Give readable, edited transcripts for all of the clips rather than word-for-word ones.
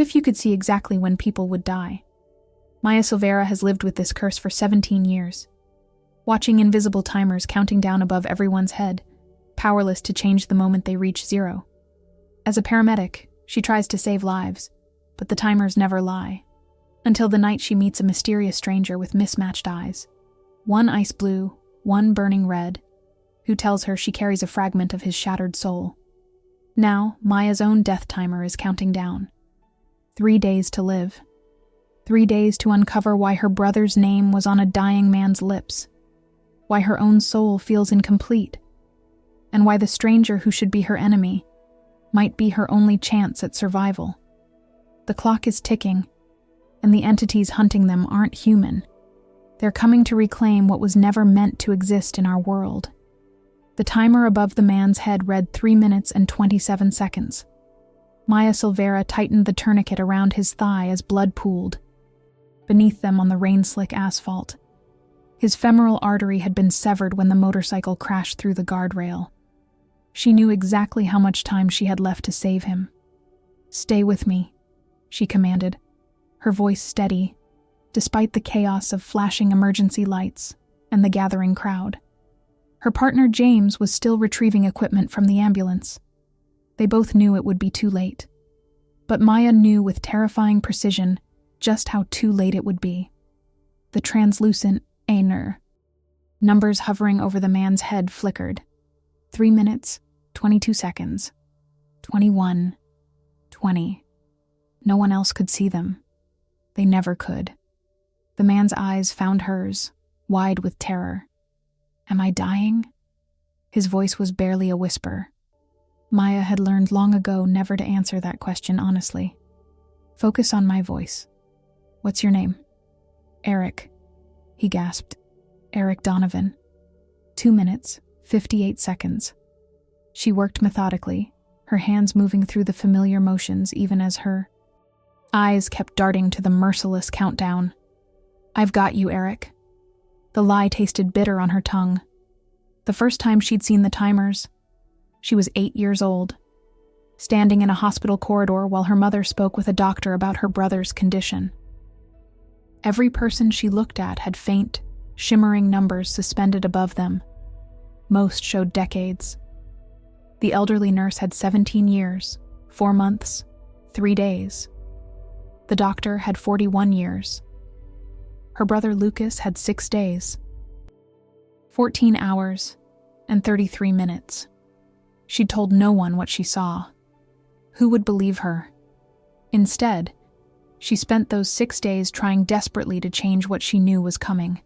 If you could see exactly when people would die. Maya Silvera has lived with this curse for 17 years, watching invisible timers counting down above everyone's head, powerless to change the moment they reach zero. As a paramedic, she tries to save lives, but the timers never lie, until the night she meets a mysterious stranger with mismatched eyes, one ice blue, one burning red, who tells her she carries a fragment of his shattered soul. Now, Maya's own death timer is counting down. 3 days to live. 3 days to uncover why her brother's name was on a dying man's lips, why her own soul feels incomplete, and why the stranger who should be her enemy might be her only chance at survival. The clock is ticking, and the entities hunting them aren't human. They're coming to reclaim what was never meant to exist in our world. The timer above the man's head read 3 minutes and 27 seconds. Maya Silvera tightened the tourniquet around his thigh as blood pooled beneath them on the rain-slick asphalt. His femoral artery had been severed when the motorcycle crashed through the guardrail. She knew exactly how much time she had left to save him. "Stay with me," she commanded, her voice steady, despite the chaos of flashing emergency lights and the gathering crowd. Her partner James was still retrieving equipment from the ambulance. They both knew it would be too late. But Maya knew with terrifying precision just how too late it would be. The translucent Aner numbers hovering over the man's head flickered. 3 minutes, 22 seconds, 21, 20. No one else could see them. They never could. The man's eyes found hers, wide with terror. "Am I dying?" His voice was barely a whisper. Maya had learned long ago never to answer that question honestly. "Focus on my voice. What's your name?" "Eric," he gasped. "Eric Donovan." 2 minutes, 58 seconds. She worked methodically, her hands moving through the familiar motions even as her eyes kept darting to the merciless countdown. "I've got you, Eric." The lie tasted bitter on her tongue. The first time she'd seen the timers, she was 8 years old, standing in a hospital corridor while her mother spoke with a doctor about her brother's condition. Every person she looked at had faint, shimmering numbers suspended above them. Most showed decades. The elderly nurse had 17 years, 4 months, 3 days. The doctor had 41 years. Her brother Lucas had 6 days, 14 hours, and 33 minutes. She'd told no one what she saw. Who would believe her? Instead, she spent those 6 days trying desperately to change what she knew was coming.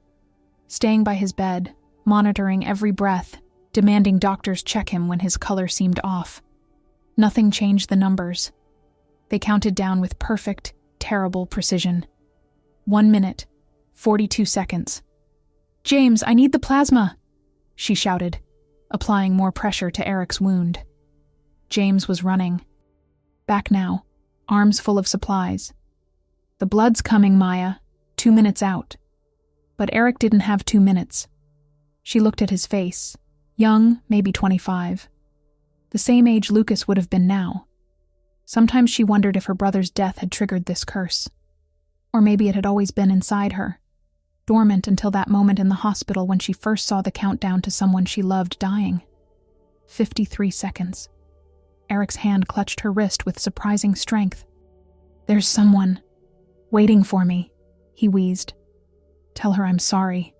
Staying by his bed, monitoring every breath, demanding doctors check him when his color seemed off. Nothing changed the numbers. They counted down with perfect, terrible precision. 1 minute, 42 seconds. "James, I need the plasma," she shouted, applying more pressure to Eric's wound. James was running. Back now, arms full of supplies. "The blood's coming, Maya. 2 minutes out." But Eric didn't have 2 minutes. She looked at his face. Young, maybe 25. The same age Lucas would have been now. Sometimes she wondered if her brother's death had triggered this curse. Or maybe it had always been inside her, dormant until that moment in the hospital when she first saw the countdown to someone she loved dying. 53 seconds. Eric's hand clutched her wrist with surprising strength. "There's someone waiting for me," he wheezed. "Tell her I'm sorry."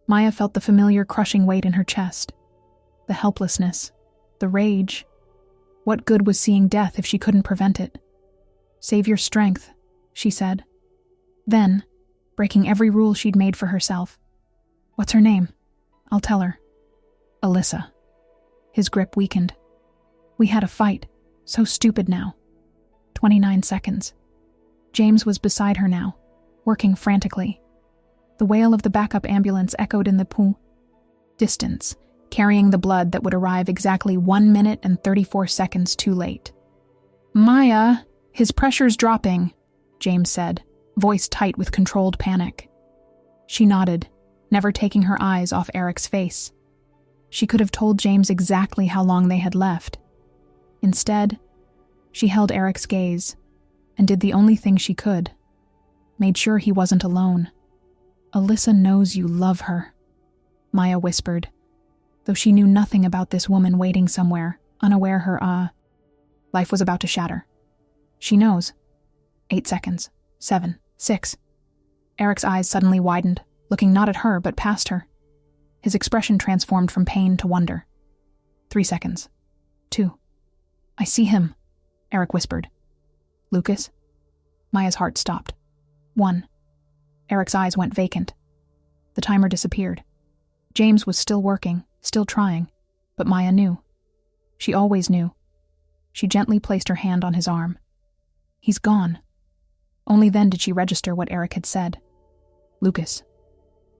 Maya felt the familiar crushing weight in her chest. The helplessness, the rage. What good was seeing death if she couldn't prevent it? "Save your strength," she said. Then, breaking every rule she'd made for herself. "What's her name? I'll tell her." "Alyssa." His grip weakened. "We had a fight. So stupid now." 29 seconds. James was beside her now, working frantically. The wail of the backup ambulance echoed in the distance, carrying the blood that would arrive exactly 1 minute and 34 seconds too late. "Maya, his pressure's dropping," James said, voice tight with controlled panic. She nodded, never taking her eyes off Eric's face. She could have told James exactly how long they had left. Instead, she held Eric's gaze, and did the only thing she could. Made sure he wasn't alone. "Alyssa knows you love her," Maya whispered, though she knew nothing about this woman waiting somewhere, unaware her life was about to shatter. "She knows." 8 seconds. 7. 6. Eric's eyes suddenly widened, looking not at her but past her. His expression transformed from pain to wonder. 3 seconds. 2. "I see him," Eric whispered. "Lucas?" Maya's heart stopped. 1. Eric's eyes went vacant. The timer disappeared. James was still working, still trying, but Maya knew. She always knew. She gently placed her hand on his arm. "He's gone." Only then did she register what Eric had said. Lucas.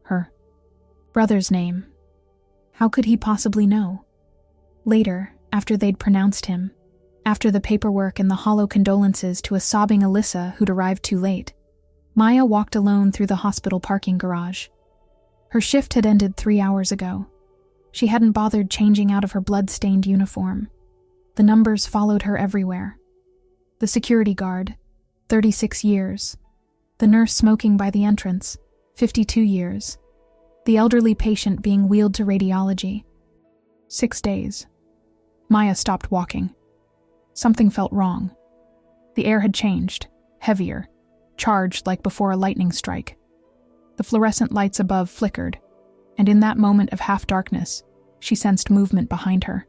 Her brother's name. How could he possibly know? Later, after they'd pronounced him, after the paperwork and the hollow condolences to a sobbing Alyssa who'd arrived too late, Maya walked alone through the hospital parking garage. Her shift had ended 3 hours ago. She hadn't bothered changing out of her blood-stained uniform. The numbers followed her everywhere. The security guard, 36 years. The nurse smoking by the entrance, 52 years. The elderly patient being wheeled to radiology. 6 days. Maya stopped walking. Something felt wrong. The air had changed, heavier, charged like before a lightning strike. The fluorescent lights above flickered, and in that moment of half-darkness, she sensed movement behind her.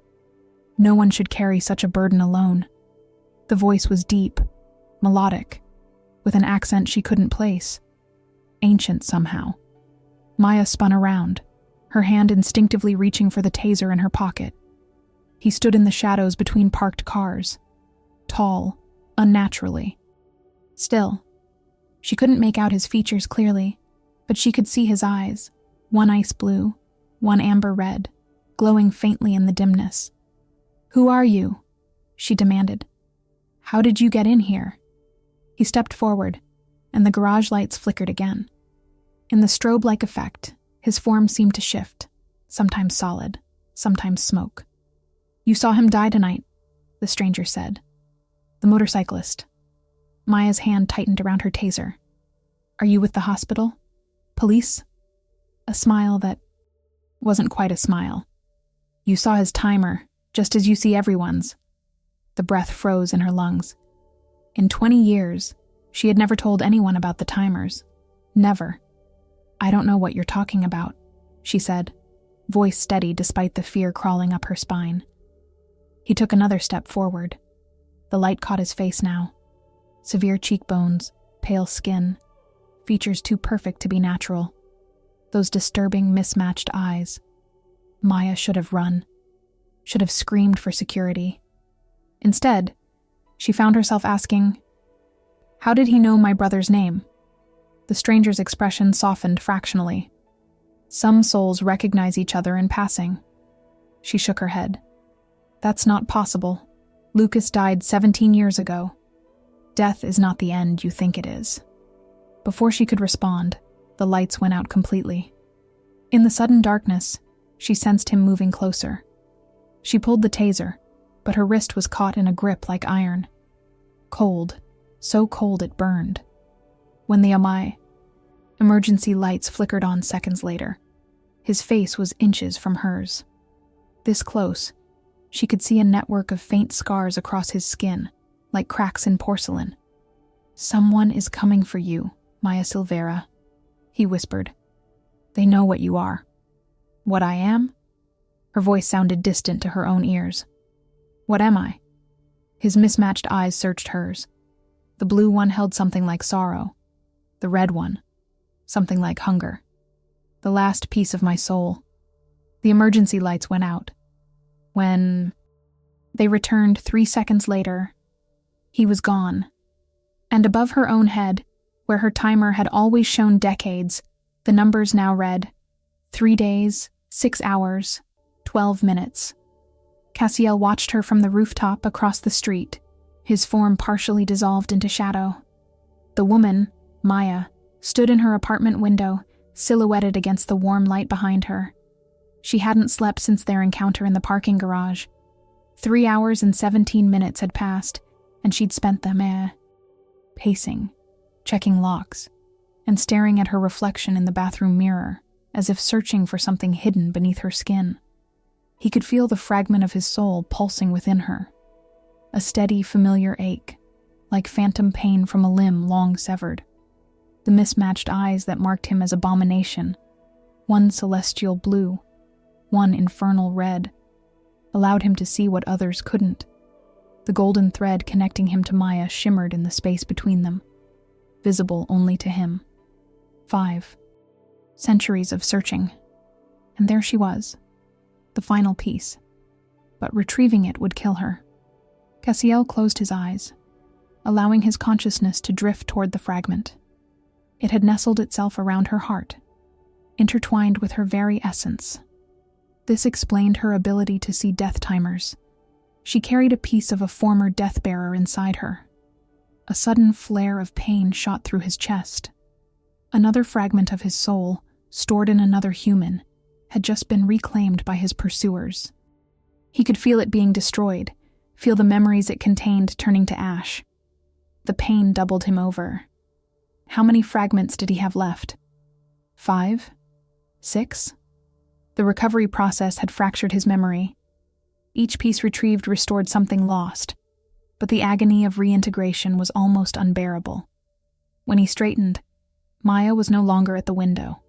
No one should carry such a burden alone. The voice was deep, melodic, with an accent she couldn't place. Ancient somehow. Maya spun around, her hand instinctively reaching for the taser in her pocket. He stood in the shadows between parked cars, tall, unnaturally. Still, she couldn't make out his features clearly, but she could see his eyes, one ice blue, one amber red, glowing faintly in the dimness. "Who are you?" she demanded. "How did you get in here?" He stepped forward, and the garage lights flickered again. In the strobe-like effect, his form seemed to shift, sometimes solid, sometimes smoke. "You saw him die tonight," the stranger said. "The motorcyclist." Maya's hand tightened around her taser. "Are you with the hospital? Police?" A smile that wasn't quite a smile. "You saw his timer, just as you see everyone's." The breath froze in her lungs. In 20 years, she had never told anyone about the timers. Never. "I don't know what you're talking about," she said, voice steady despite the fear crawling up her spine. He took another step forward. The light caught his face now. Severe cheekbones, pale skin, features too perfect to be natural. Those disturbing, mismatched eyes. Maya should have run, should have screamed for security. Instead, she found herself asking, "How did he know my brother's name?" The stranger's expression softened fractionally. "Some souls recognize each other in passing." She shook her head. "That's not possible. Lucas died 17 years ago. Death is not the end you think it is." Before she could respond, the lights went out completely. In the sudden darkness, she sensed him moving closer. She pulled the taser, but her wrist was caught in a grip like iron. Cold, so cold it burned. When the emergency lights flickered on seconds later, his face was inches from hers. This close, she could see a network of faint scars across his skin, like cracks in porcelain. "Someone is coming for you, Maya Silvera," he whispered. "They know what you are." "What I am?" Her voice sounded distant to her own ears. "What am I?" His mismatched eyes searched hers. The blue one held something like sorrow. The red one, something like hunger. "The last piece of my soul." The emergency lights went out. When they returned 3 seconds later, he was gone. And above her own head, where her timer had always shown decades, the numbers now read 3 days, 6 hours, 12 minutes. Cassiel watched her from the rooftop across the street, his form partially dissolved into shadow. The woman, Maya, stood in her apartment window, silhouetted against the warm light behind her. She hadn't slept since their encounter in the parking garage. 3 hours and 17 minutes had passed, and she'd spent them pacing, checking locks, and staring at her reflection in the bathroom mirror, as if searching for something hidden beneath her skin. He could feel the fragment of his soul pulsing within her, a steady, familiar ache, like phantom pain from a limb long severed. The mismatched eyes that marked him as abomination, one celestial blue, one infernal red, allowed him to see what others couldn't. The golden thread connecting him to Maya shimmered in the space between them, visible only to him. 5 centuries of searching, and there she was, the final piece. But retrieving it would kill her. Cassiel closed his eyes, allowing his consciousness to drift toward the fragment. It had nestled itself around her heart, intertwined with her very essence. This explained her ability to see death timers. She carried a piece of a former death-bearer inside her. A sudden flare of pain shot through his chest. Another fragment of his soul, stored in another human, had just been reclaimed by his pursuers. He could feel it being destroyed, feel the memories it contained turning to ash. The pain doubled him over. How many fragments did he have left? 5? 6? The recovery process had fractured his memory. Each piece retrieved restored something lost, but the agony of reintegration was almost unbearable. When he straightened, Maya was no longer at the window.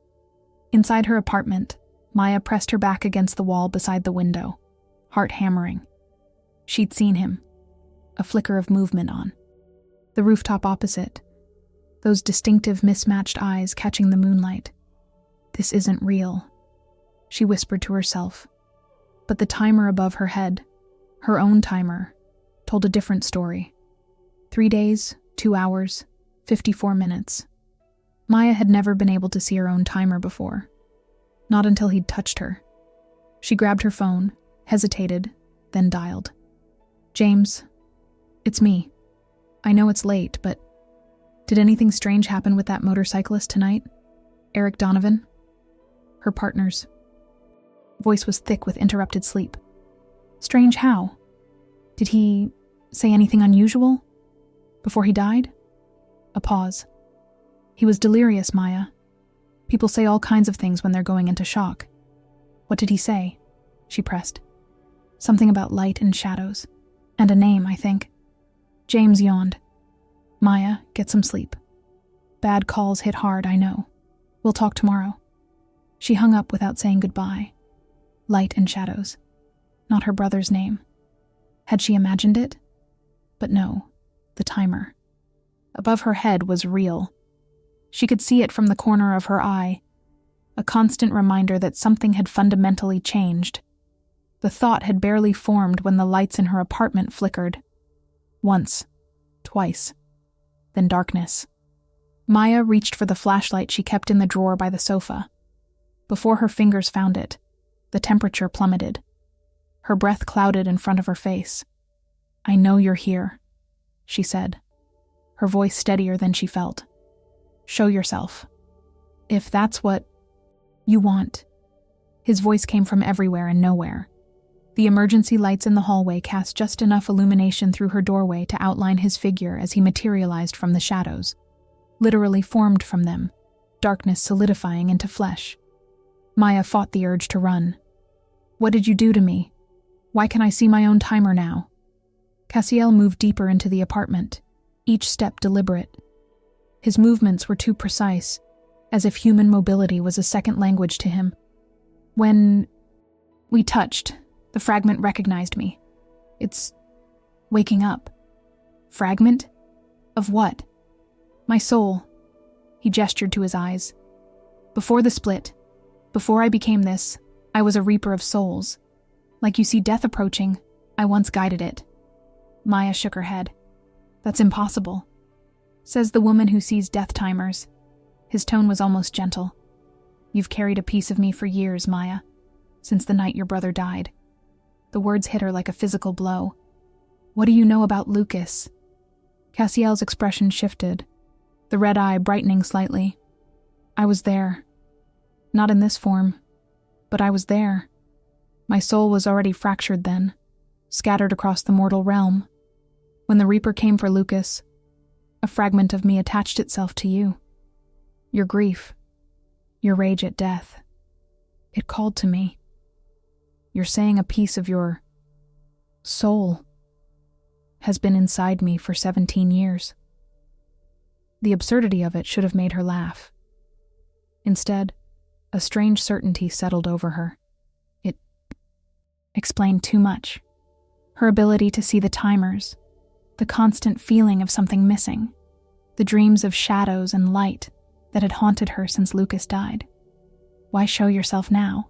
Inside her apartment, Maya pressed her back against the wall beside the window, heart hammering. She'd seen him, a flicker of movement on the rooftop opposite, those distinctive mismatched eyes catching the moonlight. This isn't real, she whispered to herself. But the timer above her head, her own timer, told a different story. 3 days, 2 hours, 54 minutes. Maya had never been able to see her own timer before. Not until he'd touched her. She grabbed her phone, hesitated, then dialed. "James, it's me. I know it's late, but did anything strange happen with that motorcyclist tonight? Eric Donovan?" Her partner's voice was thick with interrupted sleep. "Strange how? Did he say anything unusual? Before he died?" A pause. "He was delirious, Maya. People say all kinds of things when they're going into shock." "What did he say?" She pressed. "Something about light and shadows. And a name, I think." James yawned. "Maya, get some sleep. Bad calls hit hard, I know. We'll talk tomorrow." She hung up without saying goodbye. Light and shadows. Not her brother's name. Had she imagined it? But no, the timer. Above her head was real. She could see it from the corner of her eye, a constant reminder that something had fundamentally changed. The thought had barely formed when the lights in her apartment flickered. Once, twice, then darkness. Maya reached for the flashlight she kept in the drawer by the sofa. Before her fingers found it, the temperature plummeted. Her breath clouded in front of her face. "I know you're here," she said, her voice steadier than she felt. "Show yourself. If that's what you want." His voice came from everywhere and nowhere. The emergency lights in the hallway cast just enough illumination through her doorway to outline his figure as he materialized from the shadows, literally formed from them, darkness solidifying into flesh. Maya fought the urge to run. "What did you do to me? Why can I see my own timer now?" Cassiel moved deeper into the apartment, each step deliberate. His movements were too precise, as if human mobility was a second language to him. "When we touched, the fragment recognized me. It's waking up." "Fragment? Of what?" "My soul." He gestured to his eyes. "Before the split, before I became this, I was a reaper of souls. Like you see death approaching, I once guided it." Maya shook her head. "That's impossible," says the woman who sees death timers. His tone was almost gentle. "You've carried a piece of me for years, Maya, since the night your brother died." The words hit her like a physical blow. "What do you know about Lucas?" Cassiel's expression shifted, the red eye brightening slightly. "I was there. Not in this form, but I was there. My soul was already fractured then, scattered across the mortal realm. When the Reaper came for Lucas, A fragment of me attached itself to you. Your grief, your rage at death. It called to me. You're saying a piece of your soul has been inside me for 17 years. The absurdity of it should have made her laugh. Instead, a strange certainty settled over her. It explained too much. Her ability to see the timers, the constant feeling of something missing, the dreams of shadows and light that had haunted her since Lucas died. Why show yourself now?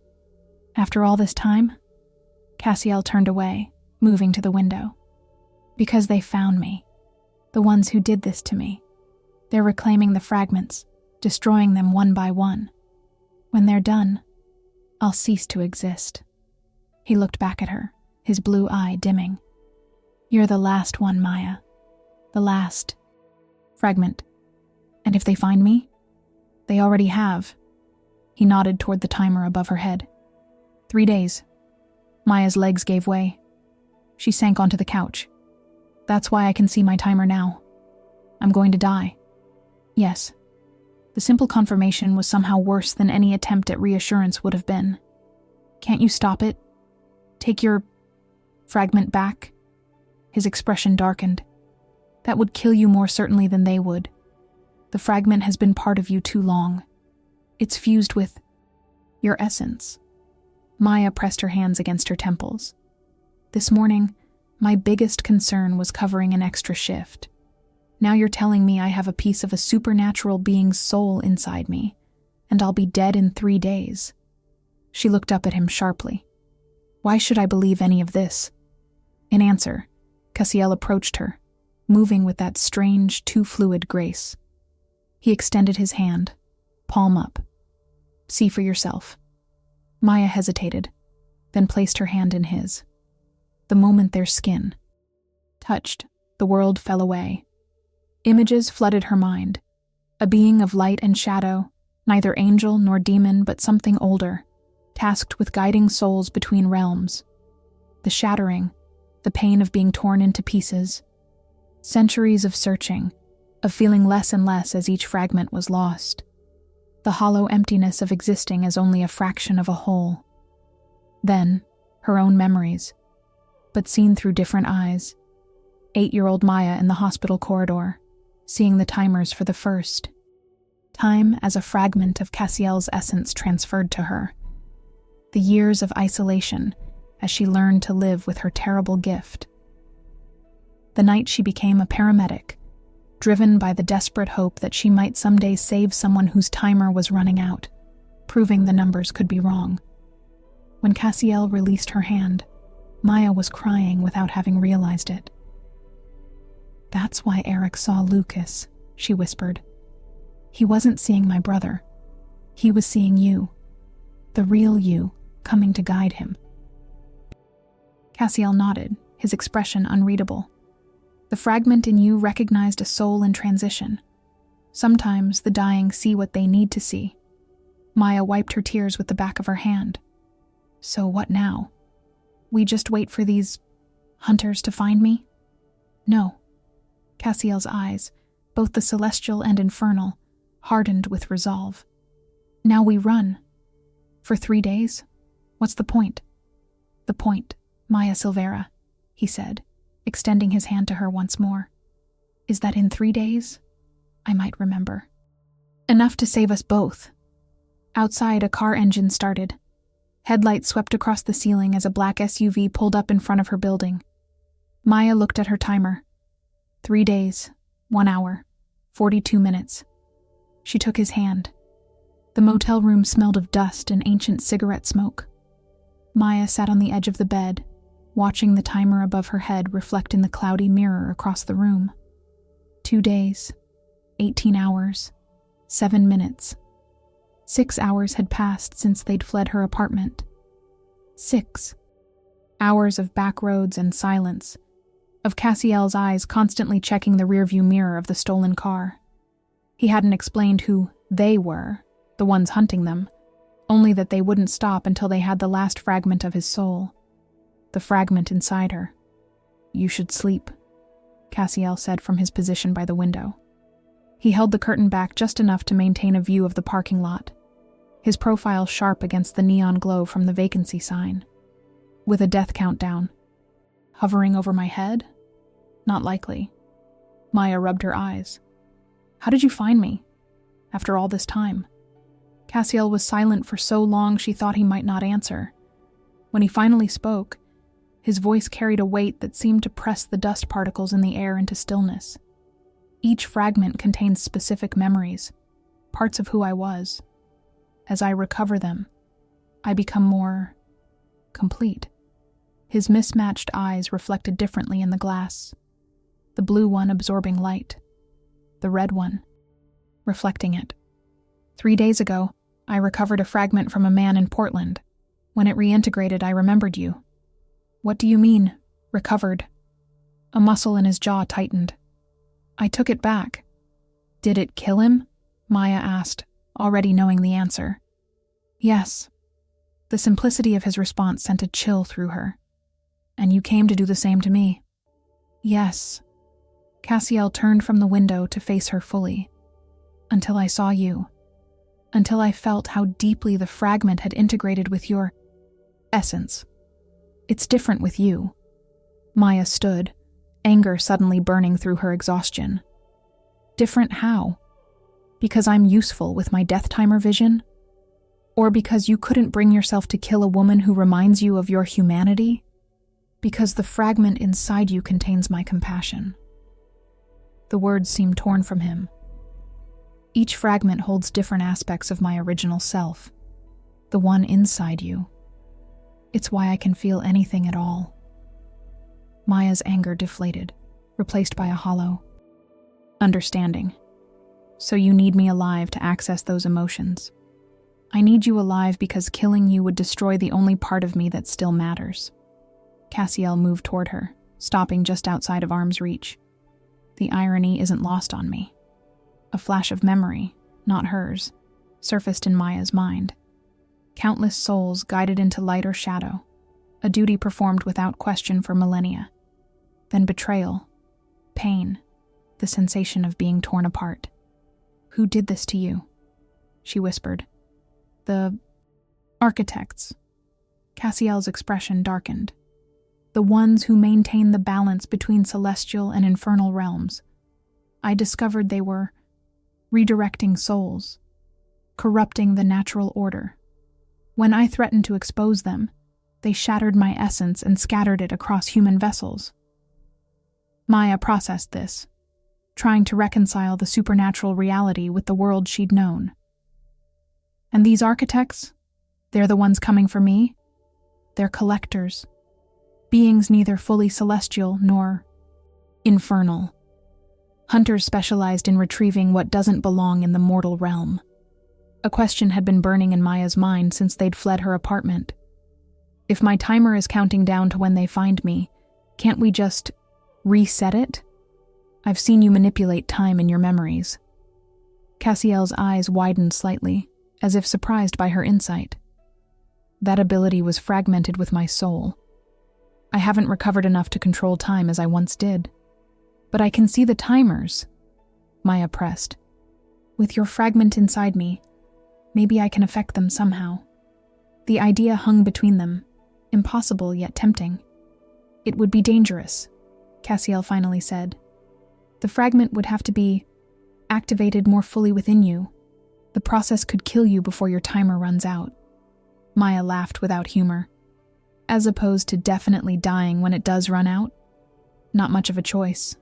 After all this time? Cassiel turned away, moving to the window. Because they found me. The ones who did this to me. They're reclaiming the fragments, destroying them one by one. When they're done, I'll cease to exist. He looked back at her, his blue eye dimming. You're the last one, Maya. The last fragment. And if they find me? They already have. He nodded toward the timer above her head. 3 days. Maya's legs gave way. She sank onto the couch. That's why I can see my timer now. I'm going to die. Yes. The simple confirmation was somehow worse than any attempt at reassurance would have been. Can't you stop it? Take your fragment back? His expression darkened. That would kill you more certainly than they would. The fragment has been part of you too long. It's fused with your essence. Maya pressed her hands against her temples. This morning, my biggest concern was covering an extra shift. Now you're telling me I have a piece of a supernatural being's soul inside me, and I'll be dead in 3 days. She looked up at him sharply. Why should I believe any of this? In answer, Cassiel approached her, moving with that strange, too fluid grace. He extended his hand, palm up. See for yourself. Maya hesitated, then placed her hand in his. The moment their skin touched, the world fell away. Images flooded her mind. A being of light and shadow, neither angel nor demon but something older, tasked with guiding souls between realms. The shattering, the pain of being torn into pieces. Centuries of searching, of feeling less and less as each fragment was lost. The hollow emptiness of existing as only a fraction of a whole. Then, her own memories, but seen through different eyes. 8-year-old Maya in the hospital corridor, seeing the timers for the first time as a fragment of Cassiel's essence transferred to her. The years of isolation as she learned to live with her terrible gift. The night she became a paramedic, driven by the desperate hope that she might someday save someone whose timer was running out, proving the numbers could be wrong. When Cassiel released her hand, Maya was crying without having realized it. That's why Eric saw Lucas, she whispered. He wasn't seeing my brother. He was seeing you, the real you, coming to guide him. Cassiel nodded, his expression unreadable. The fragment in you recognized a soul in transition. Sometimes the dying see what they need to see. Maya wiped her tears with the back of her hand. So what now? We just wait for these hunters to find me? No. Cassiel's eyes, both the celestial and infernal, hardened with resolve. Now we run. For 3 days? What's the point? The point, Maya Silvera, he said, extending his hand to her once more, is that in 3 days, I might remember. Enough to save us both. Outside, a car engine started. Headlights swept across the ceiling as a black SUV pulled up in front of her building. Maya looked at her timer. 3 days, 1 hour, 42 minutes. She took his hand. The motel room smelled of dust and ancient cigarette smoke. Maya sat on the edge of the bed, watching the timer above her head reflect in the cloudy mirror across the room. 2 days, 18 hours, 7 minutes. 6 hours had passed since they'd fled her apartment. 6 hours of back roads and silence, of Cassiel's eyes constantly checking the rearview mirror of the stolen car. He hadn't explained who they were, the ones hunting them, only that they wouldn't stop until they had the last fragment of his soul. The fragment inside her. You should sleep, Cassiel said from his position by the window. He held the curtain back just enough to maintain a view of the parking lot, his profile sharp against the neon glow from the vacancy sign, with a death countdown. Hovering over my head? Not likely. Maya rubbed her eyes. How did you find me? After all this time? Cassiel was silent for so long she thought he might not answer. When he finally spoke, his voice carried a weight that seemed to press the dust particles in the air into stillness. Each fragment contains specific memories, parts of who I was. As I recover them, I become more complete. His mismatched eyes reflected differently in the glass, the blue one absorbing light, the red one reflecting it. 3 days ago, I recovered a fragment from a man in Portland. When it reintegrated, I remembered you. What do you mean, recovered? A muscle in his jaw tightened. I took it back. Did it kill him? Maya asked, already knowing the answer. Yes. The simplicity of his response sent a chill through her. And you came to do the same to me. Yes. Cassiel turned from the window to face her fully. Until I saw you. Until I felt how deeply the fragment had integrated with your essence. It's different with you. Maya stood, anger suddenly burning through her exhaustion. Different how? Because I'm useful with my death timer vision? Or because you couldn't bring yourself to kill a woman who reminds you of your humanity? Because the fragment inside you contains my compassion. The words seemed torn from him. Each fragment holds different aspects of my original self, the one inside you. It's why I can feel anything at all. Maya's anger deflated, replaced by a hollow understanding. So you need me alive to access those emotions. I need you alive because killing you would destroy the only part of me that still matters. Cassiel moved toward her, stopping just outside of arm's reach. The irony isn't lost on me. A flash of memory, not hers, surfaced in Maya's mind. Countless souls guided into light or shadow, a duty performed without question for millennia. Then betrayal, pain, the sensation of being torn apart. Who did this to you? She whispered. The architects. Cassiel's expression darkened. The ones who maintain the balance between celestial and infernal realms. I discovered they were redirecting souls, corrupting the natural order. When I threatened to expose them, they shattered my essence and scattered it across human vessels. Maya processed this, trying to reconcile the supernatural reality with the world she'd known. And these architects? They're the ones coming for me? They're collectors. Beings neither fully celestial nor infernal. Hunters specialized in retrieving what doesn't belong in the mortal realm. A question had been burning in Maya's mind since they'd fled her apartment. If my timer is counting down to when they find me, can't we just reset it? I've seen you manipulate time in your memories. Cassiel's eyes widened slightly, as if surprised by her insight. That ability was fragmented with my soul. I haven't recovered enough to control time as I once did. But I can see the timers, Maya pressed. With your fragment inside me, maybe I can affect them somehow. The idea hung between them, impossible yet tempting. It would be dangerous, Cassiel finally said. The fragment would have to be activated more fully within you. The process could kill you before your timer runs out. Maya laughed without humor. As opposed to definitely dying when it does run out? Not much of a choice.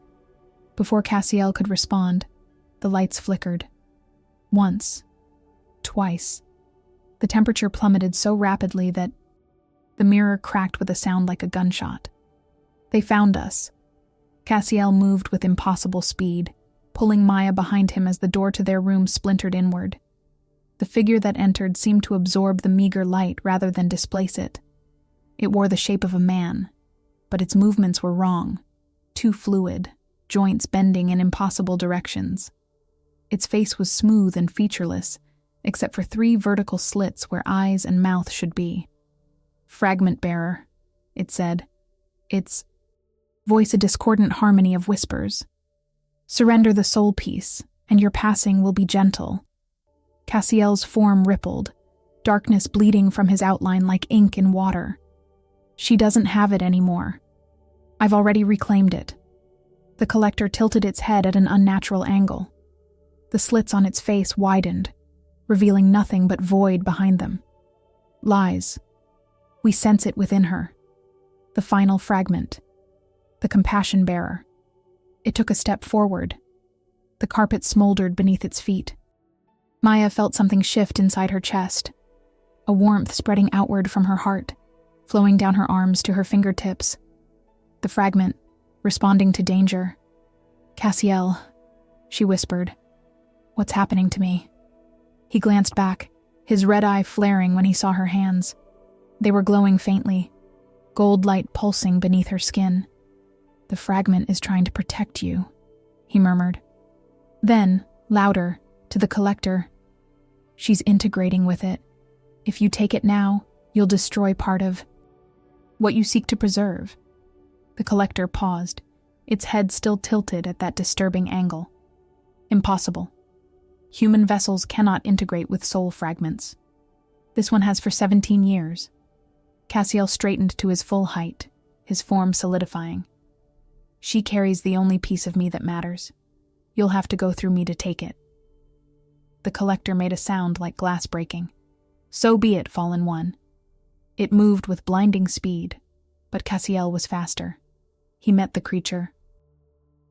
Before Cassiel could respond, the lights flickered. Once. Twice. The temperature plummeted so rapidly that the mirror cracked with a sound like a gunshot. They found us. Cassiel moved with impossible speed, pulling Maya behind him as the door to their room splintered inward. The figure that entered seemed to absorb the meager light rather than displace it. It wore the shape of a man, but its movements were wrong, too fluid, joints bending in impossible directions. Its face was smooth and featureless, except for 3 vertical slits where eyes and mouth should be. Fragment bearer, it said. Its voice a discordant harmony of whispers. Surrender the soul piece, and your passing will be gentle." Cassiel's form rippled, darkness bleeding from his outline like ink in water. "She doesn't have it anymore. I've already reclaimed it." The collector tilted its head at an unnatural angle. The slits on its face widened, revealing nothing but void behind them. "Lies. We sense it within her. The final fragment. The compassion bearer." It took a step forward. The carpet smoldered beneath its feet. Maya felt something shift inside her chest, a warmth spreading outward from her heart, flowing down her arms to her fingertips. The fragment, responding to danger. "Cassiel," she whispered. "What's happening to me?" He glanced back, his red eye flaring when he saw her hands. They were glowing faintly, gold light pulsing beneath her skin. "The fragment is trying to protect you," he murmured. Then, louder, to the collector, "She's integrating with it. If you take it now, you'll destroy part of what you seek to preserve." The collector paused, its head still tilted at that disturbing angle. "Impossible. Human vessels cannot integrate with soul fragments. This one has for 17 years. Cassiel straightened to his full height, his form solidifying. "She carries the only piece of me that matters. You'll have to go through me to take it." The collector made a sound like glass breaking. "So be it, Fallen One." It moved with blinding speed, but Cassiel was faster. He met the creature.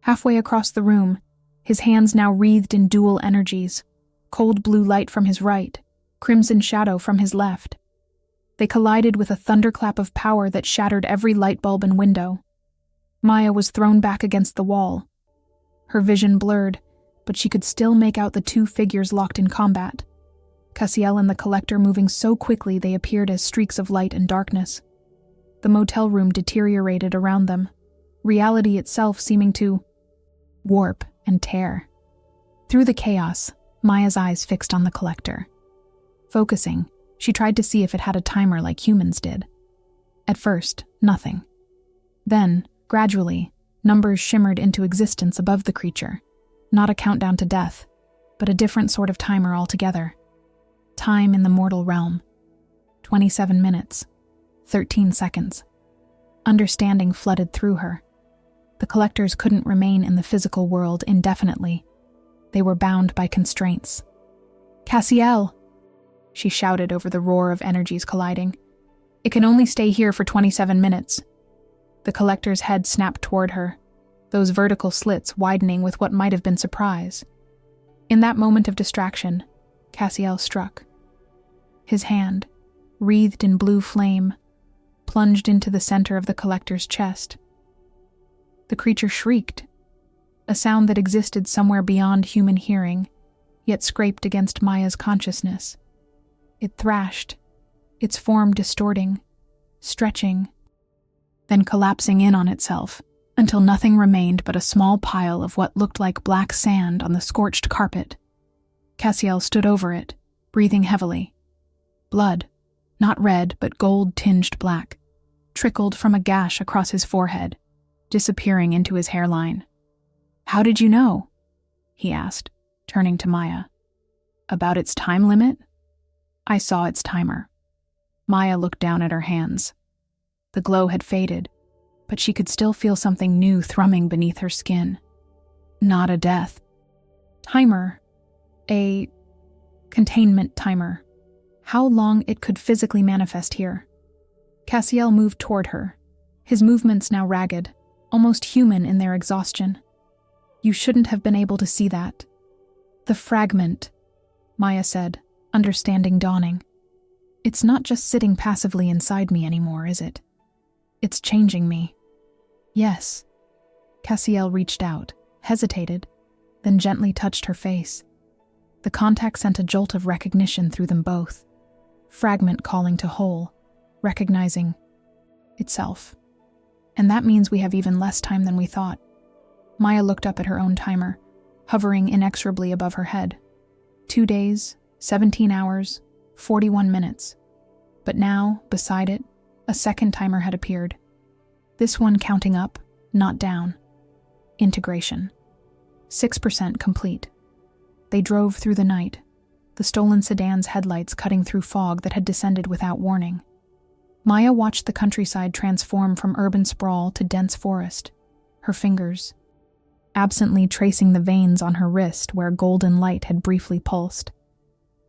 Halfway across the room, his hands now wreathed in dual energies, cold blue light from his right, crimson shadow from his left. They collided with a thunderclap of power that shattered every light bulb and window. Maya was thrown back against the wall. Her vision blurred, but she could still make out the two figures locked in combat. Cassiel and the collector moving so quickly they appeared as streaks of light and darkness. The motel room deteriorated around them, reality itself seeming to warp and tear. Through the chaos, Maya's eyes fixed on the collector. Focusing, she tried to see if it had a timer like humans did. At first, nothing. Then, gradually, numbers shimmered into existence above the creature. Not a countdown to death, but a different sort of timer altogether. Time in the mortal realm. 27 minutes. 13 seconds. Understanding flooded through her. The collectors couldn't remain in the physical world indefinitely. They were bound by constraints. "Cassiel!" she shouted over the roar of energies colliding. "It can only stay here for 27 minutes. The collector's head snapped toward her, those vertical slits widening with what might have been surprise. In that moment of distraction, Cassiel struck. His hand, wreathed in blue flame, plunged into the center of the collector's chest. The creature shrieked, a sound that existed somewhere beyond human hearing, yet scraped against Maya's consciousness. It thrashed, its form distorting, stretching, then collapsing in on itself, until nothing remained but a small pile of what looked like black sand on the scorched carpet. Cassiel stood over it, breathing heavily. Blood, not red but gold-tinged black, trickled from a gash across his forehead, disappearing into his hairline. "How did you know?" he asked, turning to Maya. "About its time limit?" "I saw its timer." Maya looked down at her hands. The glow had faded, but she could still feel something new thrumming beneath her skin. Not a death. Timer. A containment timer. How long it could physically manifest here. Cassiel moved toward her, his movements now ragged, almost human in their exhaustion. "You shouldn't have been able to see that." "The fragment," Maya said, understanding dawning. "It's not just sitting passively inside me anymore, is it? It's changing me." "Yes." Cassiel reached out, hesitated, then gently touched her face. The contact sent a jolt of recognition through them both. Fragment calling to whole, recognizing itself. "And that means we have even less time than we thought." Maya looked up at her own timer, hovering inexorably above her head. 2 days, 17 hours, 41 minutes. But now, beside it, a second timer had appeared. This one counting up, not down. Integration. 6% complete. They drove through the night, the stolen sedan's headlights cutting through fog that had descended without warning. Maya watched the countryside transform from urban sprawl to dense forest, her fingers absently tracing the veins on her wrist where golden light had briefly pulsed.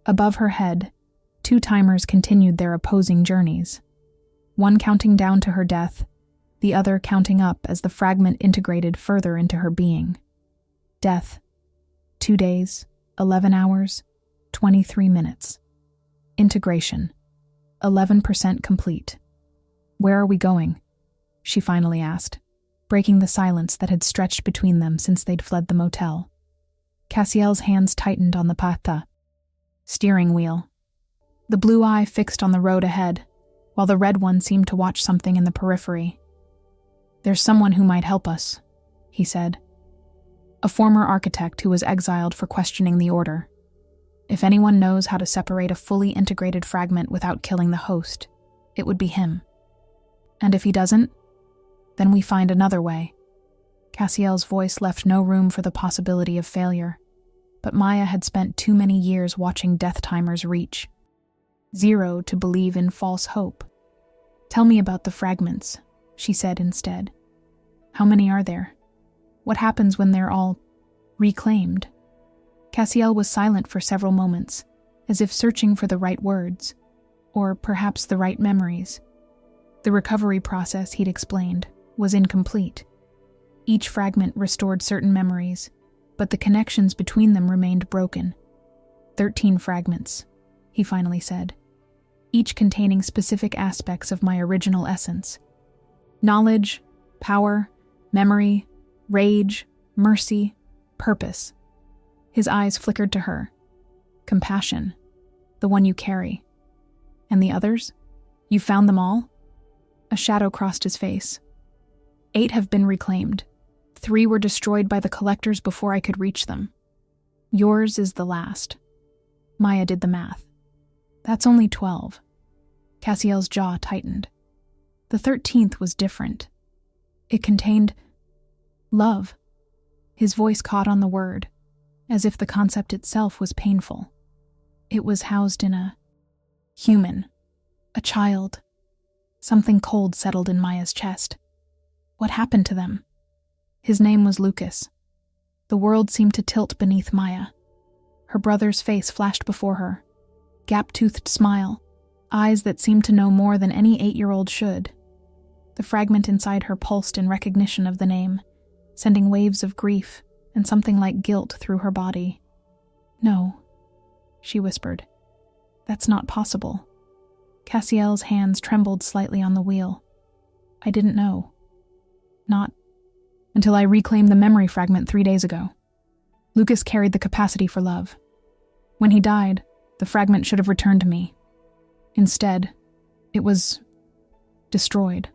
Above her head, 2 timers continued their opposing journeys, one counting down to her death, the other counting up as the fragment integrated further into her being. Death, 2 days, 11 hours, 23 minutes. Integration, 11% complete. "Where are we going?" she finally asked, breaking the silence that had stretched between them since they'd fled the motel. Cassiel's hands tightened on the pata, steering wheel. The blue eye fixed on the road ahead, while the red one seemed to watch something in the periphery. "There's someone who might help us," he said. A former architect who was exiled for questioning the order. If anyone knows how to separate a fully integrated fragment without killing the host, it would be him. And if he doesn't, then we find another way. Cassiel's voice left no room for the possibility of failure, but Maya had spent too many years watching death timers reach 0 to believe in false hope. "Tell me about the fragments," she said instead. "How many are there? What happens when they're all reclaimed?" Cassiel was silent for several moments, as if searching for the right words, or perhaps the right memories. The recovery process, he'd explained, was incomplete. Each fragment restored certain memories, but the connections between them remained broken. 13 fragments, he finally said, each containing specific aspects of my original essence. Knowledge, power, memory, rage, mercy, purpose. His eyes flickered to her. Compassion, the one you carry. And the others? You found them all? A shadow crossed his face. 8 have been reclaimed. 3 were destroyed by the collectors before I could reach them. Yours is the last. Maya did the math. That's only 12. Cassiel's jaw tightened. The 13th was different. It contained love. His voice caught on the word, as if the concept itself was painful. It was housed in a human, a child. Something cold settled in Maya's chest. What happened to them? His name was Lucas. The world seemed to tilt beneath Maya. Her brother's face flashed before her. Gap-toothed smile, eyes that seemed to know more than any 8-year-old should. The fragment inside her pulsed in recognition of the name, sending waves of grief and something like guilt through her body. "No," she whispered. "That's not possible." Cassiel's hands trembled slightly on the wheel. "I didn't know. Not until I reclaimed the memory fragment 3 days ago. Lucas carried the capacity for love. When he died, the fragment should have returned to me. Instead, it was destroyed,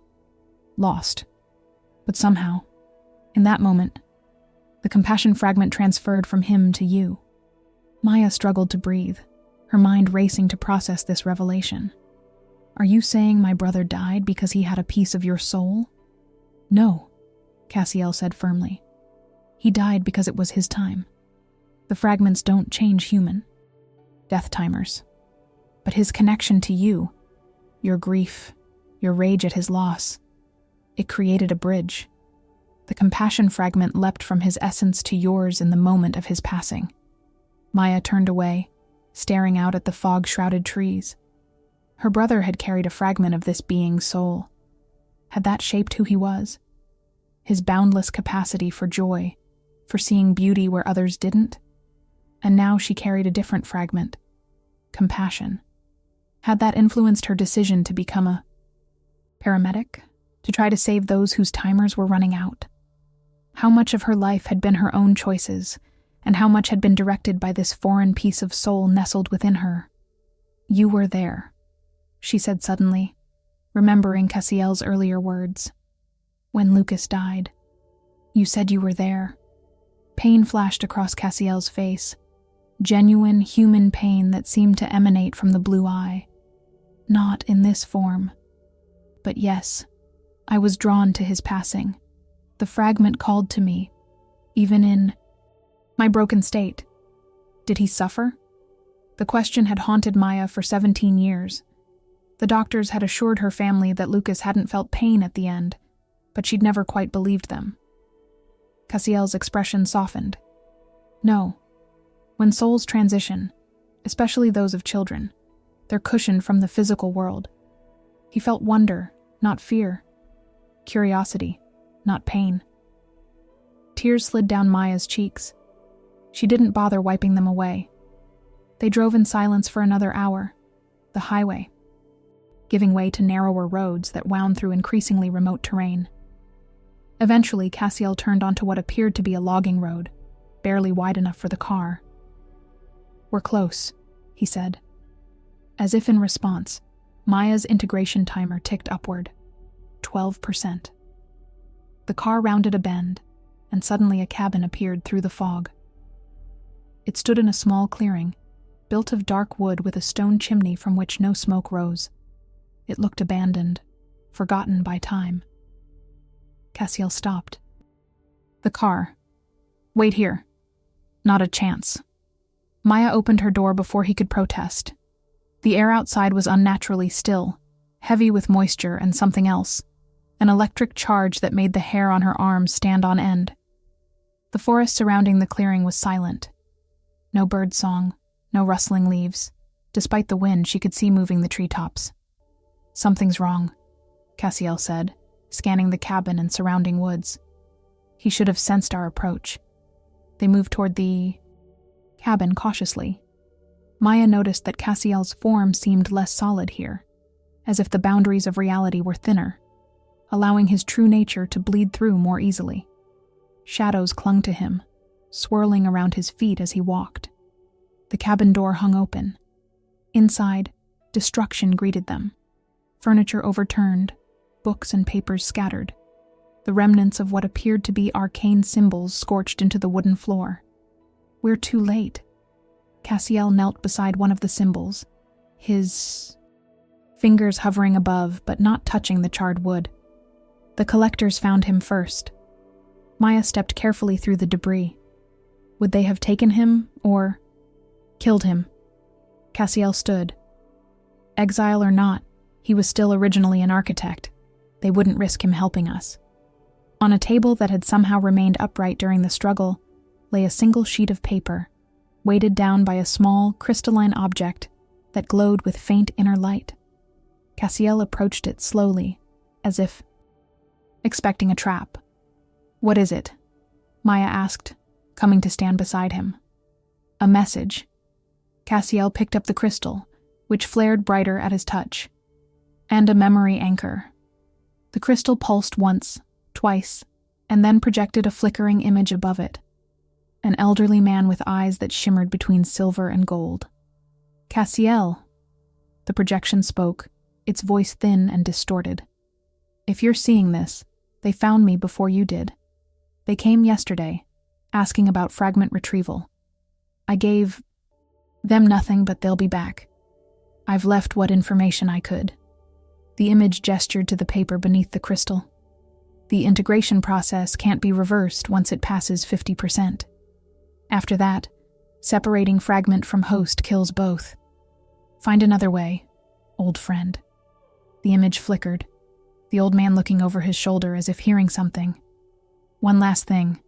lost. But somehow, in that moment, the compassion fragment transferred from him to you." Maya struggled to breathe, her mind racing to process this revelation. "Are you saying my brother died because he had a piece of your soul?" "No," Cassiel said firmly. "He died because it was his time. The fragments don't change human. Death timers. But his connection to you, your grief, your rage at his loss, it created a bridge. The compassion fragment leapt from his essence to yours in the moment of his passing." Maya turned away, staring out at the fog-shrouded trees. Her brother had carried a fragment of this being's soul. Had that shaped who he was? His boundless capacity for joy, for seeing beauty where others didn't? And now she carried a different fragment. Compassion. Had that influenced her decision to become a paramedic? To try to save those whose timers were running out? How much of her life had been her own choices, and how much had been directed by this foreign piece of soul nestled within her? "You were there," she said suddenly, remembering Cassiel's earlier words. "When Lucas died, you said you were there." Pain flashed across Cassiel's face, genuine human pain that seemed to emanate from the blue eye. "Not in this form. But yes, I was drawn to his passing. The fragment called to me, even in my broken state. Did he suffer? The question had haunted Maya for 17 years. The doctors had assured her family that Lucas hadn't felt pain at the end, but she'd never quite believed them. Cassiel's expression softened. No. When souls transition, especially those of children, they're cushioned from the physical world. He felt wonder, not fear. Curiosity, not pain. Tears slid down Maya's cheeks. She didn't bother wiping them away. They drove in silence for another hour, the highway, giving way to narrower roads that wound through increasingly remote terrain. Eventually, Cassiel turned onto what appeared to be a logging road, barely wide enough for the car. "We're close," he said. As if in response, Maya's integration timer ticked upward, 12%. The car rounded a bend, and suddenly a cabin appeared through the fog. It stood in a small clearing, built of dark wood with a stone chimney from which no smoke rose. It looked abandoned, forgotten by time. Cassiel stopped. "The car. Wait here." "Not a chance." Maya opened her door before he could protest. The air outside was unnaturally still, heavy with moisture and something else, an electric charge that made the hair on her arms stand on end. The forest surrounding the clearing was silent. No bird song, no rustling leaves. Despite the wind, she could see moving the treetops. "Something's wrong," Cassiel said, scanning the cabin and surrounding woods. He should have sensed our approach. They moved toward the cabin cautiously. Maya noticed that Cassiel's form seemed less solid here, as if the boundaries of reality were thinner, allowing his true nature to bleed through more easily. Shadows clung to him, swirling around his feet as he walked. The cabin door hung open. Inside, destruction greeted them. Furniture overturned, books and papers scattered, the remnants of what appeared to be arcane symbols scorched into the wooden floor. "We're too late." Cassiel knelt beside one of the symbols, his fingers hovering above but not touching the charred wood. The collectors found him first. Maya stepped carefully through the debris. Would they have taken him or killed him? Cassiel stood. Exile or not, he was still originally an architect. They wouldn't risk him helping us. On a table that had somehow remained upright during the struggle lay a single sheet of paper, weighted down by a small, crystalline object that glowed with faint inner light. Cassiel approached it slowly, as if expecting a trap. "What is it?" Maya asked, coming to stand beside him. "A message." Cassiel picked up the crystal, which flared brighter at his touch. "And a memory anchor." The crystal pulsed once, twice, and then projected a flickering image above it. An elderly man with eyes that shimmered between silver and gold. "Cassiel," the projection spoke, its voice thin and distorted. "If you're seeing this, they found me before you did. They came yesterday, asking about fragment retrieval. I gave them nothing, but they'll be back. I've left what information I could." The image gestured to the paper beneath the crystal. "The integration process can't be reversed once it passes 50%. After that, separating fragment from host kills both. Find another way, old friend." The image flickered, the old man looking over his shoulder as if hearing something. "One last thing.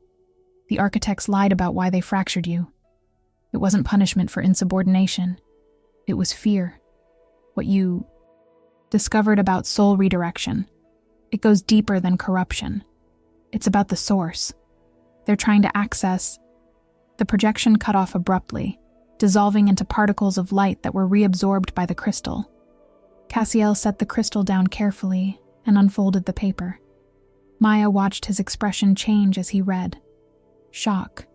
The architects lied about why they fractured you. It wasn't punishment for insubordination. It was fear. What you discovered about soul redirection. It goes deeper than corruption. It's about the source. They're trying to access..." The projection cut off abruptly, dissolving into particles of light that were reabsorbed by the crystal. Cassiel set the crystal down carefully and unfolded the paper. Maya watched his expression change as he read. Shock,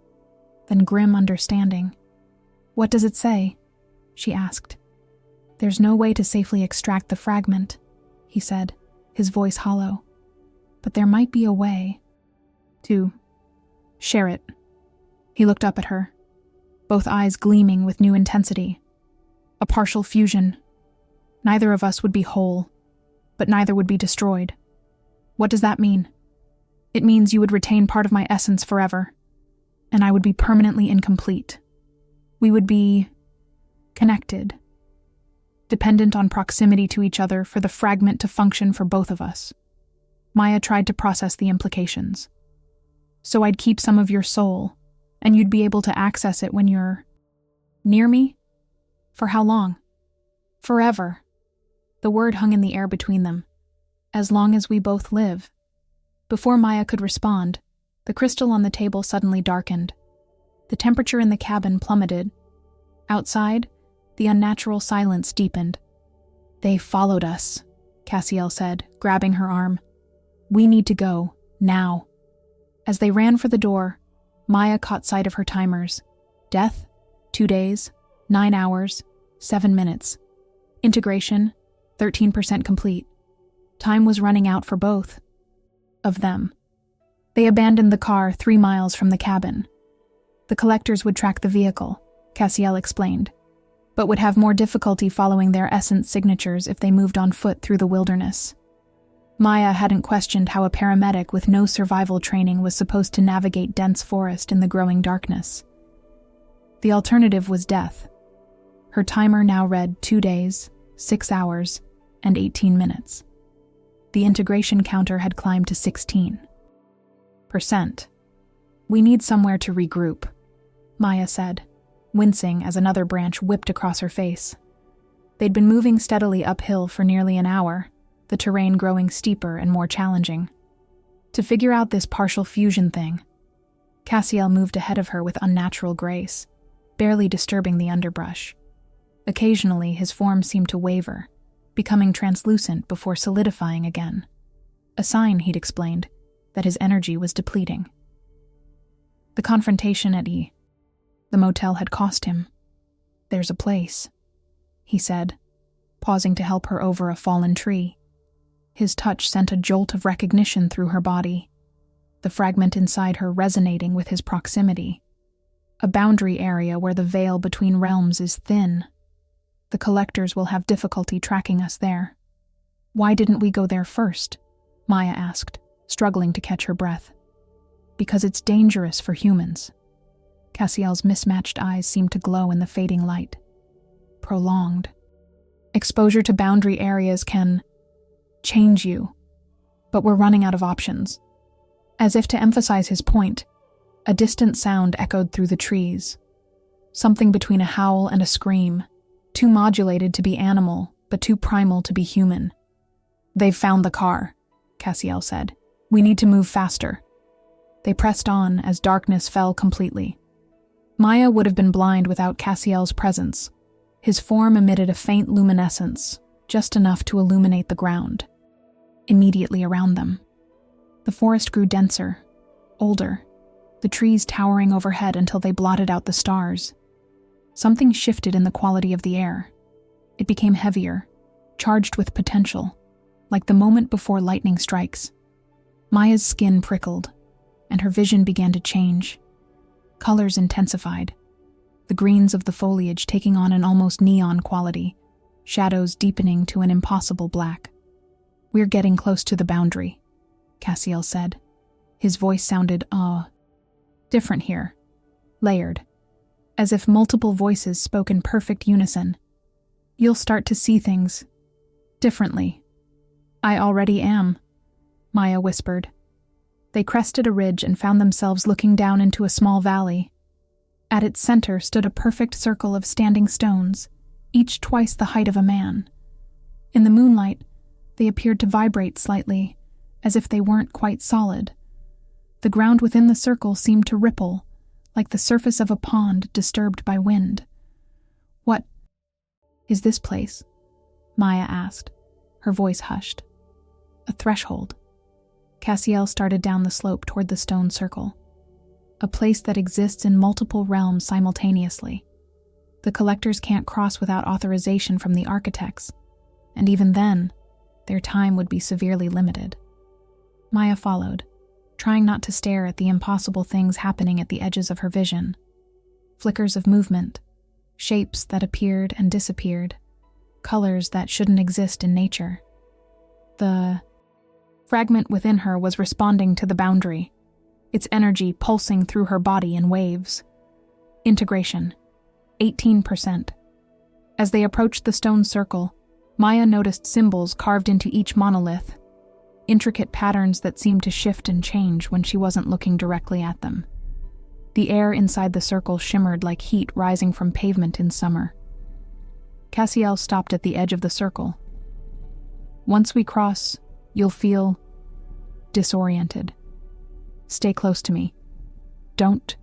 then grim understanding. "What does it say?" she asked. "There's no way to safely extract the fragment," he said, his voice hollow. "But there might be a way to share it." He looked up at her, both eyes gleaming with new intensity. "A partial fusion. Neither of us would be whole, but neither would be destroyed. What does that mean?" "It means you would retain part of my essence forever, and I would be permanently incomplete." We would be connected, dependent on proximity to each other for the fragment to function for both of us. Maya tried to process the implications. So I'd keep some of your soul, and you'd be able to access it when you're near me? For how long? Forever. The word hung in the air between them. As long as we both live. Before Maya could respond, the crystal on the table suddenly darkened. The temperature in the cabin plummeted. Outside, the unnatural silence deepened. They followed us, Cassiel said, grabbing her arm. We need to go, now. As they ran for the door, Maya caught sight of her timers. Death, 2 days, 9 hours, 7 minutes. Integration, 13% complete. Time was running out for both of them. They abandoned the car 3 miles from the cabin. The collectors would track the vehicle, Cassiel explained, but would have more difficulty following their essence signatures if they moved on foot through the wilderness. Maya hadn't questioned how a paramedic with no survival training was supposed to navigate dense forest in the growing darkness. The alternative was death. Her timer now read 2 days, 6 hours, and 18 minutes. The integration counter had climbed to 16%. We need somewhere to regroup, Maya said, wincing as another branch whipped across her face. They'd been moving steadily uphill for nearly an hour, the terrain growing steeper and more challenging. To figure out this partial fusion thing, Cassiel moved ahead of her with unnatural grace, barely disturbing the underbrush. Occasionally, his form seemed to waver, becoming translucent before solidifying again. A sign, he'd explained, that his energy was depleting. The confrontation at the motel had cost him. There's a place, he said, pausing to help her over a fallen tree. His touch sent a jolt of recognition through her body, the fragment inside her resonating with his proximity. A boundary area where the veil between realms is thin. The collectors will have difficulty tracking us there. Why didn't we go there first? Maya asked, struggling to catch her breath. Because it's dangerous for humans. Cassiel's mismatched eyes seemed to glow in the fading light. Prolonged. Exposure to boundary areas can change you, but we're running out of options. As if to emphasize his point, a distant sound echoed through the trees. Something between a howl and a scream, too modulated to be animal, but too primal to be human. They've found the car, Cassiel said. We need to move faster. They pressed on as darkness fell completely. Maya would have been blind without Cassiel's presence. His form emitted a faint luminescence, just enough to illuminate the ground. Immediately around them, the forest grew denser, older, the trees towering overhead until they blotted out the stars. Something shifted in the quality of the air. It became heavier, charged with potential, like the moment before lightning strikes. Maya's skin prickled, and her vision began to change. Colors intensified, the greens of the foliage taking on an almost neon quality, shadows deepening to an impossible black. We're getting close to the boundary, Cassiel said. His voice sounded, different here, layered, as if multiple voices spoke in perfect unison. You'll start to see things differently. I already am, Maya whispered. They crested a ridge and found themselves looking down into a small valley. At its center stood a perfect circle of standing stones, each twice the height of a man. In the moonlight, they appeared to vibrate slightly, as if they weren't quite solid. The ground within the circle seemed to ripple, like the surface of a pond disturbed by wind. What is this place? Maya asked, her voice hushed. A threshold. Cassiel started down the slope toward the stone circle. A place that exists in multiple realms simultaneously. The collectors can't cross without authorization from the architects, and even then, their time would be severely limited. Maya followed, trying not to stare at the impossible things happening at the edges of her vision. Flickers of movement, shapes that appeared and disappeared, colors that shouldn't exist in nature. The fragment within her was responding to the boundary, its energy pulsing through her body in waves. Integration. 18%. As they approached the stone circle, Maya noticed symbols carved into each monolith, intricate patterns that seemed to shift and change when she wasn't looking directly at them. The air inside the circle shimmered like heat rising from pavement in summer. Cassiel stopped at the edge of the circle. "Once we cross, you'll feel disoriented. Stay close to me. Don't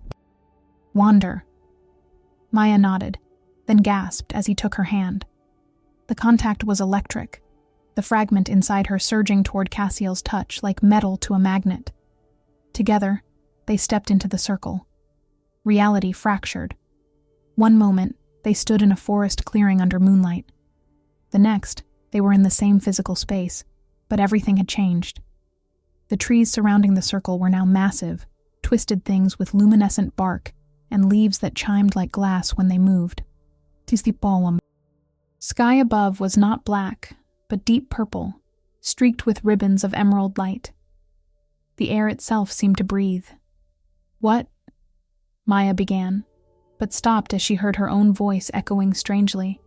wander." Maya nodded, then gasped as he took her hand. The contact was electric, the fragment inside her surging toward Cassiel's touch like metal to a magnet. Together, they stepped into the circle. Reality fractured. One moment, they stood in a forest clearing under moonlight. The next, they were in the same physical space, but everything had changed. The trees surrounding the circle were now massive, twisted things with luminescent bark and leaves that chimed like glass when they moved. Sky above was not black, but deep purple, streaked with ribbons of emerald light. The air itself seemed to breathe. "What?" Maya began, but stopped as she heard her own voice echoing strangely,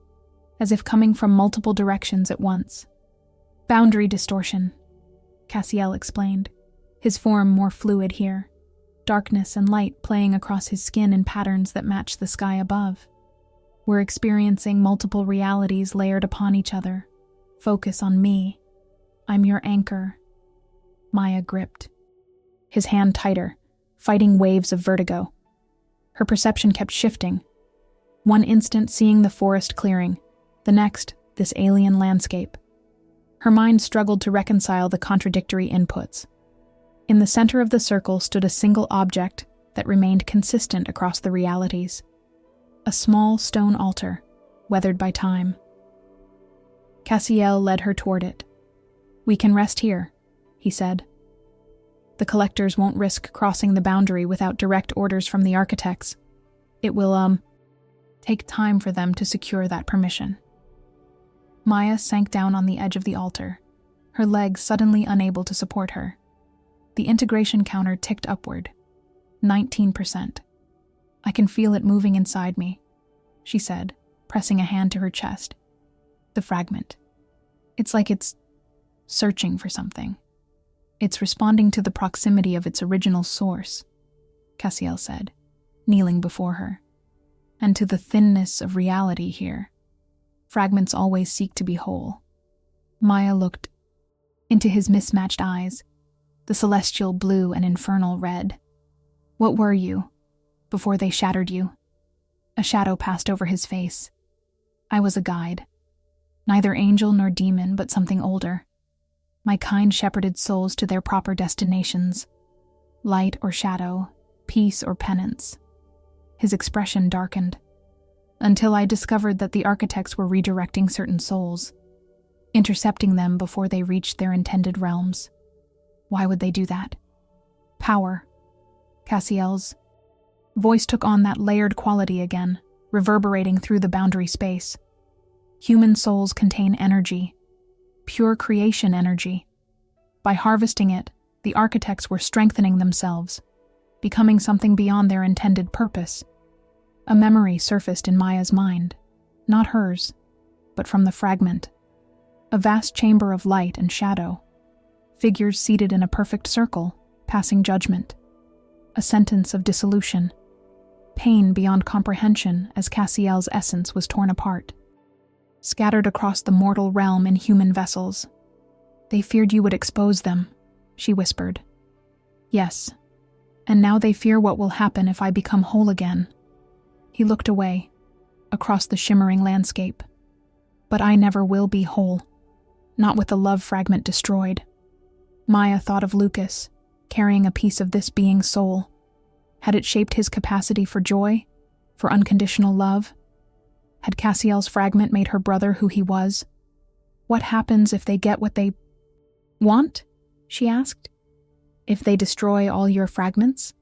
as if coming from multiple directions at once. "Boundary distortion," Cassiel explained, his form more fluid here, darkness and light playing across his skin in patterns that matched the sky above. "We're experiencing multiple realities layered upon each other. Focus on me. I'm your anchor." Maya gripped, his hand tighter, fighting waves of vertigo. Her perception kept shifting. One instant seeing the forest clearing, the next, this alien landscape. Her mind struggled to reconcile the contradictory inputs. In the center of the circle stood a single object that remained consistent across the realities. A small stone altar, weathered by time. Cassiel led her toward it. "We can rest here," he said. "The collectors won't risk crossing the boundary without direct orders from the architects. It will, take time for them to secure that permission." Maya sank down on the edge of the altar, her legs suddenly unable to support her. The integration counter ticked upward. 19%. "I can feel it moving inside me," she said, pressing a hand to her chest. "The fragment. It's like it's searching for something. It's responding to the proximity of its original source," Cassiel said, kneeling before her. "And to the thinness of reality here. Fragments always seek to be whole." Maya looked into his mismatched eyes, the celestial blue and infernal red. "What were you, before they shattered you?" A shadow passed over his face. "I was a guide. Neither angel nor demon, but something older. My kind shepherded souls to their proper destinations. Light or shadow, peace or penance." His expression darkened. "Until I discovered that the architects were redirecting certain souls, intercepting them before they reached their intended realms." "Why would they do that?" "Power." Cassiel's voice took on that layered quality again, reverberating through the boundary space. "Human souls contain energy, pure creation energy. By harvesting it, the architects were strengthening themselves, becoming something beyond their intended purpose." A memory surfaced in Maya's mind, not hers, but from the fragment. A vast chamber of light and shadow, figures seated in a perfect circle, passing judgment. A sentence of dissolution. Pain beyond comprehension as Cassiel's essence was torn apart. Scattered across the mortal realm in human vessels. "They feared you would expose them," she whispered. "Yes, and now they fear what will happen if I become whole again." He looked away, across the shimmering landscape. "But I never will be whole, not with the love fragment destroyed." Maya thought of Lucas, carrying a piece of this being's soul. Had it shaped his capacity for joy, for unconditional love? Had Cassiel's fragment made her brother who he was? "What happens if they get what they want?" she asked. "If they destroy all your fragments?"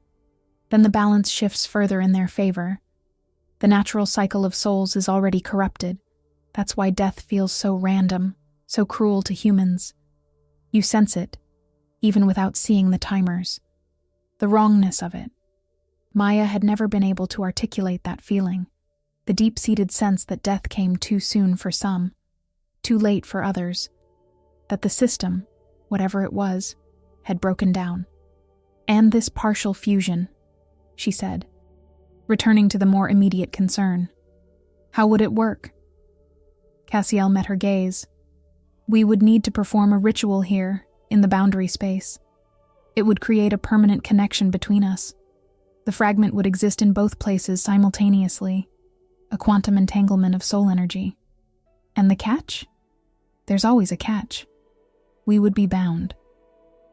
Then the balance shifts further in their favor. The natural cycle of souls is already corrupted. That's why death feels so random, so cruel to humans. You sense it, even without seeing the timers. The wrongness of it. Maya had never been able to articulate that feeling, the deep-seated sense that death came too soon for some, too late for others, that the system, whatever it was, had broken down. And this partial fusion, she said, returning to the more immediate concern. How would it work? Cassiel met her gaze. We would need to perform a ritual here, in the boundary space. It would create a permanent connection between us. The fragment would exist in both places simultaneously, a quantum entanglement of soul energy. And the catch? There's always a catch. We would be bound.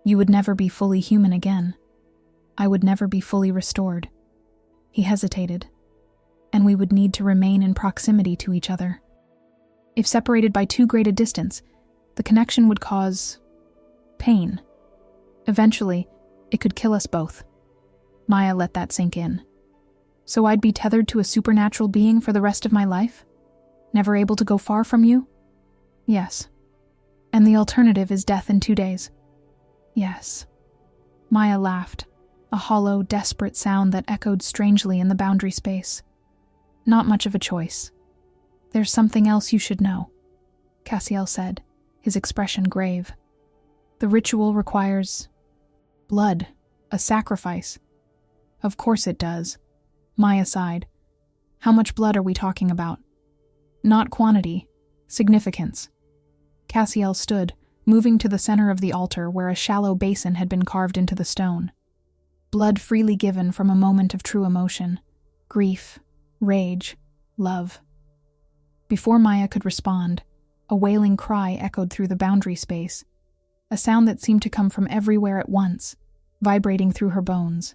You would never be fully human again. I would never be fully restored. He hesitated. And we would need to remain in proximity to each other. If separated by too great a distance, the connection would cause pain. Eventually, it could kill us both. Maya let that sink in. So I'd be tethered to a supernatural being for the rest of my life? Never able to go far from you? Yes. And the alternative is death in 2 days? Yes. Maya laughed, a hollow, desperate sound that echoed strangely in the boundary space. Not much of a choice. There's something else you should know, Cassiel said, his expression grave. The ritual requires blood, a sacrifice. Of course it does. Maya sighed. How much blood are we talking about? Not quantity, significance. Cassiel stood, moving to the center of the altar where a shallow basin had been carved into the stone. Blood freely given from a moment of true emotion, grief, rage, love. Before Maya could respond, a wailing cry echoed through the boundary space, a sound that seemed to come from everywhere at once, vibrating through her bones.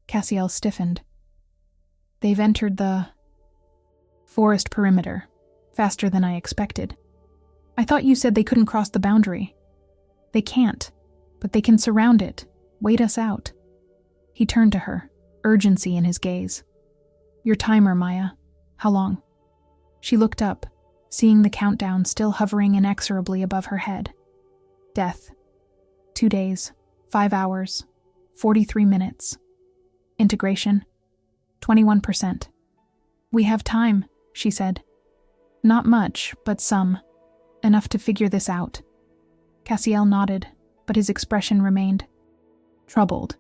Cassiel stiffened. They've entered the forest perimeter, faster than I expected. I thought you said they couldn't cross the boundary. They can't, but they can surround it, wait us out. He turned to her, urgency in his gaze. Your timer, Maya. How long? She looked up, seeing the countdown still hovering inexorably above her head. Death. 2 days, 5 hours, 43 minutes. Integration. 21%. We have time, she said. Not much, but some. Enough to figure this out. Cassiel nodded, but his expression remained troubled.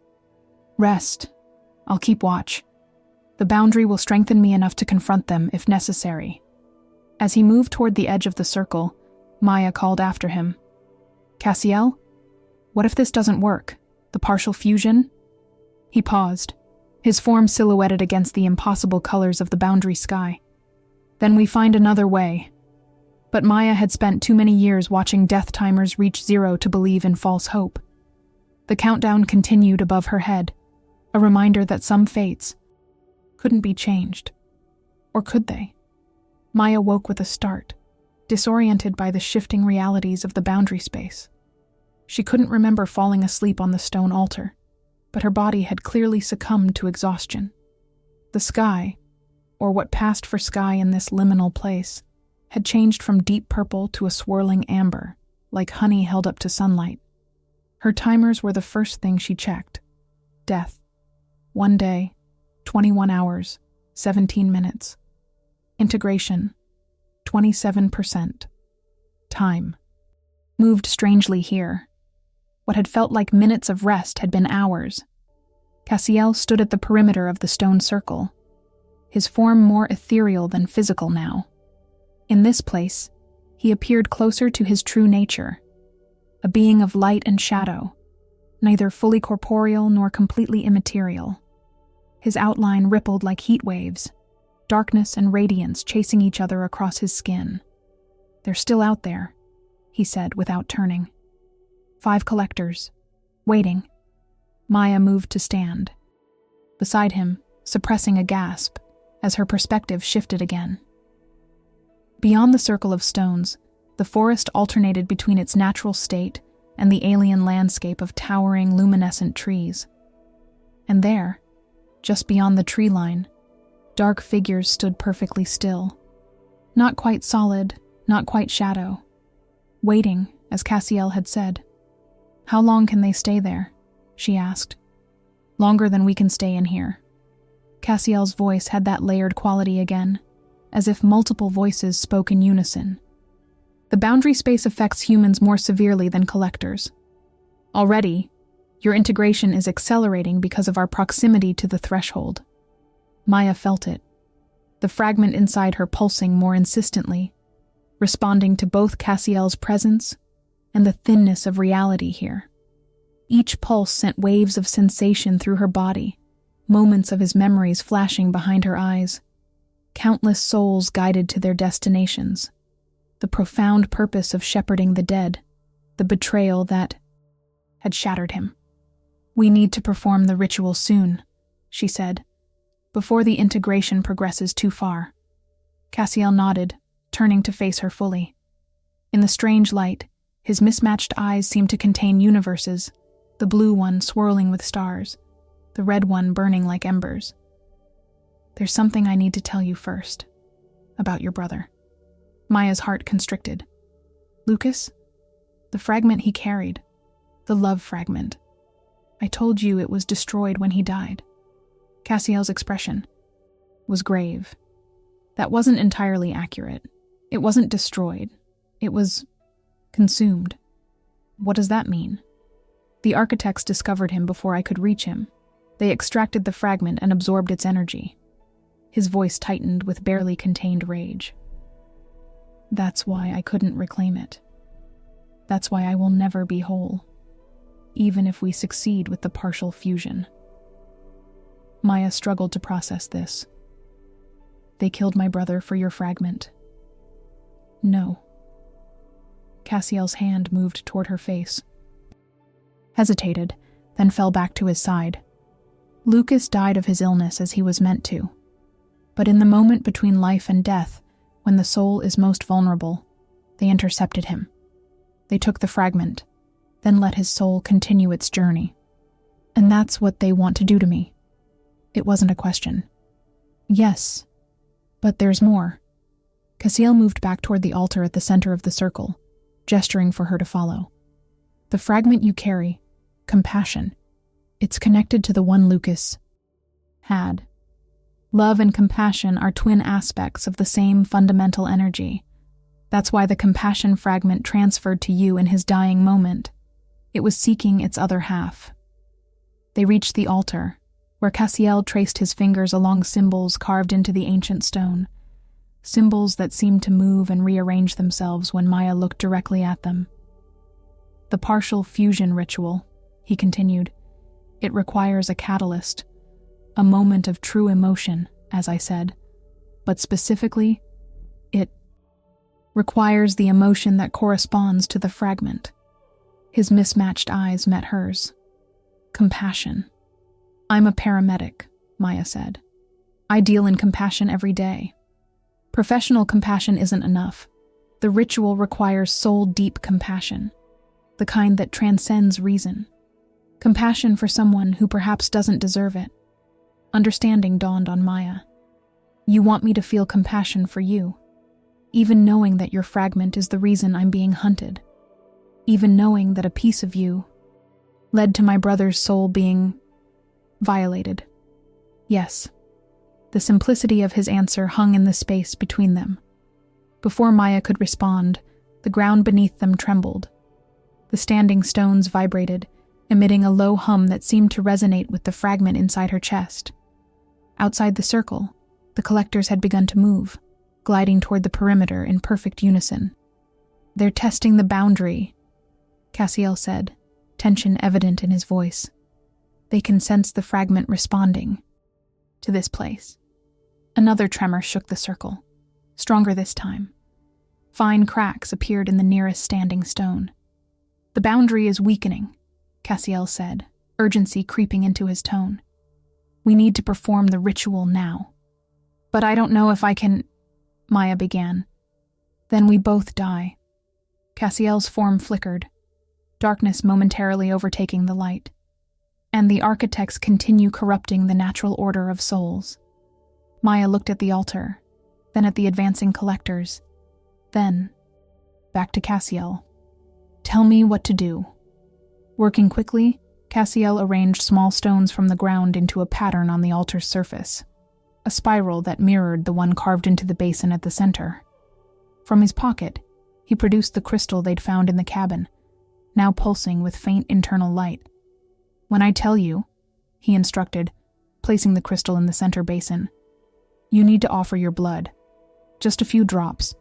Rest. I'll keep watch. The boundary will strengthen me enough to confront them if necessary. As he moved toward the edge of the circle, Maya called after him. Cassiel? What if this doesn't work? The partial fusion? He paused, his form silhouetted against the impossible colors of the boundary sky. Then we find another way. But Maya had spent too many years watching death timers reach 0 to believe in false hope. The countdown continued above her head, a reminder that some fates couldn't be changed. Or could they? Maya woke with a start, disoriented by the shifting realities of the boundary space. She couldn't remember falling asleep on the stone altar, but her body had clearly succumbed to exhaustion. The sky, or what passed for sky in this liminal place, had changed from deep purple to a swirling amber, like honey held up to sunlight. Her timers were the first thing she checked. Death. 1 day, 21 hours, 17 minutes. Integration. 27%. Time. Moved strangely here. What had felt like minutes of rest had been hours. Cassiel stood at the perimeter of the stone circle, his form more ethereal than physical now. In this place, he appeared closer to his true nature, a being of light and shadow, neither fully corporeal nor completely immaterial. His outline rippled like heat waves, darkness and radiance chasing each other across his skin. They're still out there, he said without turning. 5 collectors, waiting. Maya moved to stand. Beside him, suppressing a gasp, as her perspective shifted again. Beyond the circle of stones, the forest alternated between its natural state and the alien landscape of towering, luminescent trees. And there, just beyond the tree line, dark figures stood perfectly still. Not quite solid, not quite shadow. Waiting, as Cassiel had said. How long can they stay there? She asked. Longer than we can stay in here. Cassiel's voice had that layered quality again, as if multiple voices spoke in unison. The boundary space affects humans more severely than collectors. Already, your integration is accelerating because of our proximity to the threshold. Maya felt it, the fragment inside her pulsing more insistently, responding to both Cassiel's presence and the thinness of reality here. Each pulse sent waves of sensation through her body, moments of his memories flashing behind her eyes, countless souls guided to their destinations, the profound purpose of shepherding the dead, the betrayal that had shattered him. "We need to perform the ritual soon," she said, "before the integration progresses too far." Cassiel nodded, turning to face her fully. In the strange light, his mismatched eyes seemed to contain universes, the blue one swirling with stars, the red one burning like embers. "There's something I need to tell you first, about your brother." Maya's heart constricted. "Lucas? The fragment he carried, the love fragment. I told you it was destroyed when he died." Cassiel's expression was grave. That wasn't entirely accurate. It wasn't destroyed. It was consumed. What does that mean? The architects discovered him before I could reach him. They extracted the fragment and absorbed its energy. His voice tightened with barely contained rage. "That's why I couldn't reclaim it. That's why I will never be whole, even if we succeed with the partial fusion." Maya struggled to process this. "They killed my brother for your fragment." "No." Cassiel's hand moved toward her face, hesitated, then fell back to his side. "Lucas died of his illness as he was meant to. But in the moment between life and death, when the soul is most vulnerable, they intercepted him. They took the fragment, then let his soul continue its journey. And that's what they want to do to me." It wasn't a question. "Yes, but there's more." Cassiel moved back toward the altar at the center of the circle, gesturing for her to follow. "The fragment you carry, compassion, it's connected to the one Lucas had. Love and compassion are twin aspects of the same fundamental energy. That's why the compassion fragment transferred to you in his dying moment. It was seeking its other half." They reached the altar, where Cassiel traced his fingers along symbols carved into the ancient stone, symbols that seemed to move and rearrange themselves when Maya looked directly at them. "The partial fusion ritual," he continued, "it requires a catalyst, a moment of true emotion, as I said, but specifically, it requires the emotion that corresponds to the fragment." His mismatched eyes met hers. "Compassion. I'm a paramedic," Maya said. "I deal in compassion every day. Professional compassion isn't enough. The ritual requires soul-deep compassion, the kind that transcends reason. Compassion for someone who perhaps doesn't deserve it." Understanding dawned on Maya. "You want me to feel compassion for you, even knowing that your fragment is the reason I'm being hunted, even knowing that a piece of you led to my brother's soul being violated." "Yes." The simplicity of his answer hung in the space between them. Before Maya could respond, the ground beneath them trembled. The standing stones vibrated, emitting a low hum that seemed to resonate with the fragment inside her chest. Outside the circle, the collectors had begun to move, gliding toward the perimeter in perfect unison. "They're testing the boundary," Cassiel said, tension evident in his voice. "They can sense the fragment responding to this place." Another tremor shook the circle, stronger this time. Fine cracks appeared in the nearest standing stone. "The boundary is weakening," Cassiel said, urgency creeping into his tone. "We need to perform the ritual now." "But I don't know if I can," Maya began. "Then we both die." Cassiel's form flickered, darkness momentarily overtaking the light. "And the architects continue corrupting the natural order of souls." Maya looked at the altar, then at the advancing collectors, then back to Cassiel. "Tell me what to do." Working quickly, Cassiel arranged small stones from the ground into a pattern on the altar's surface. a spiral that mirrored the one carved into the basin at the center. From his pocket, he produced the crystal they'd found in the cabin, now pulsing with faint internal light. "When I tell you," he instructed, placing the crystal in the center basin, "you need to offer your blood. Just a few drops.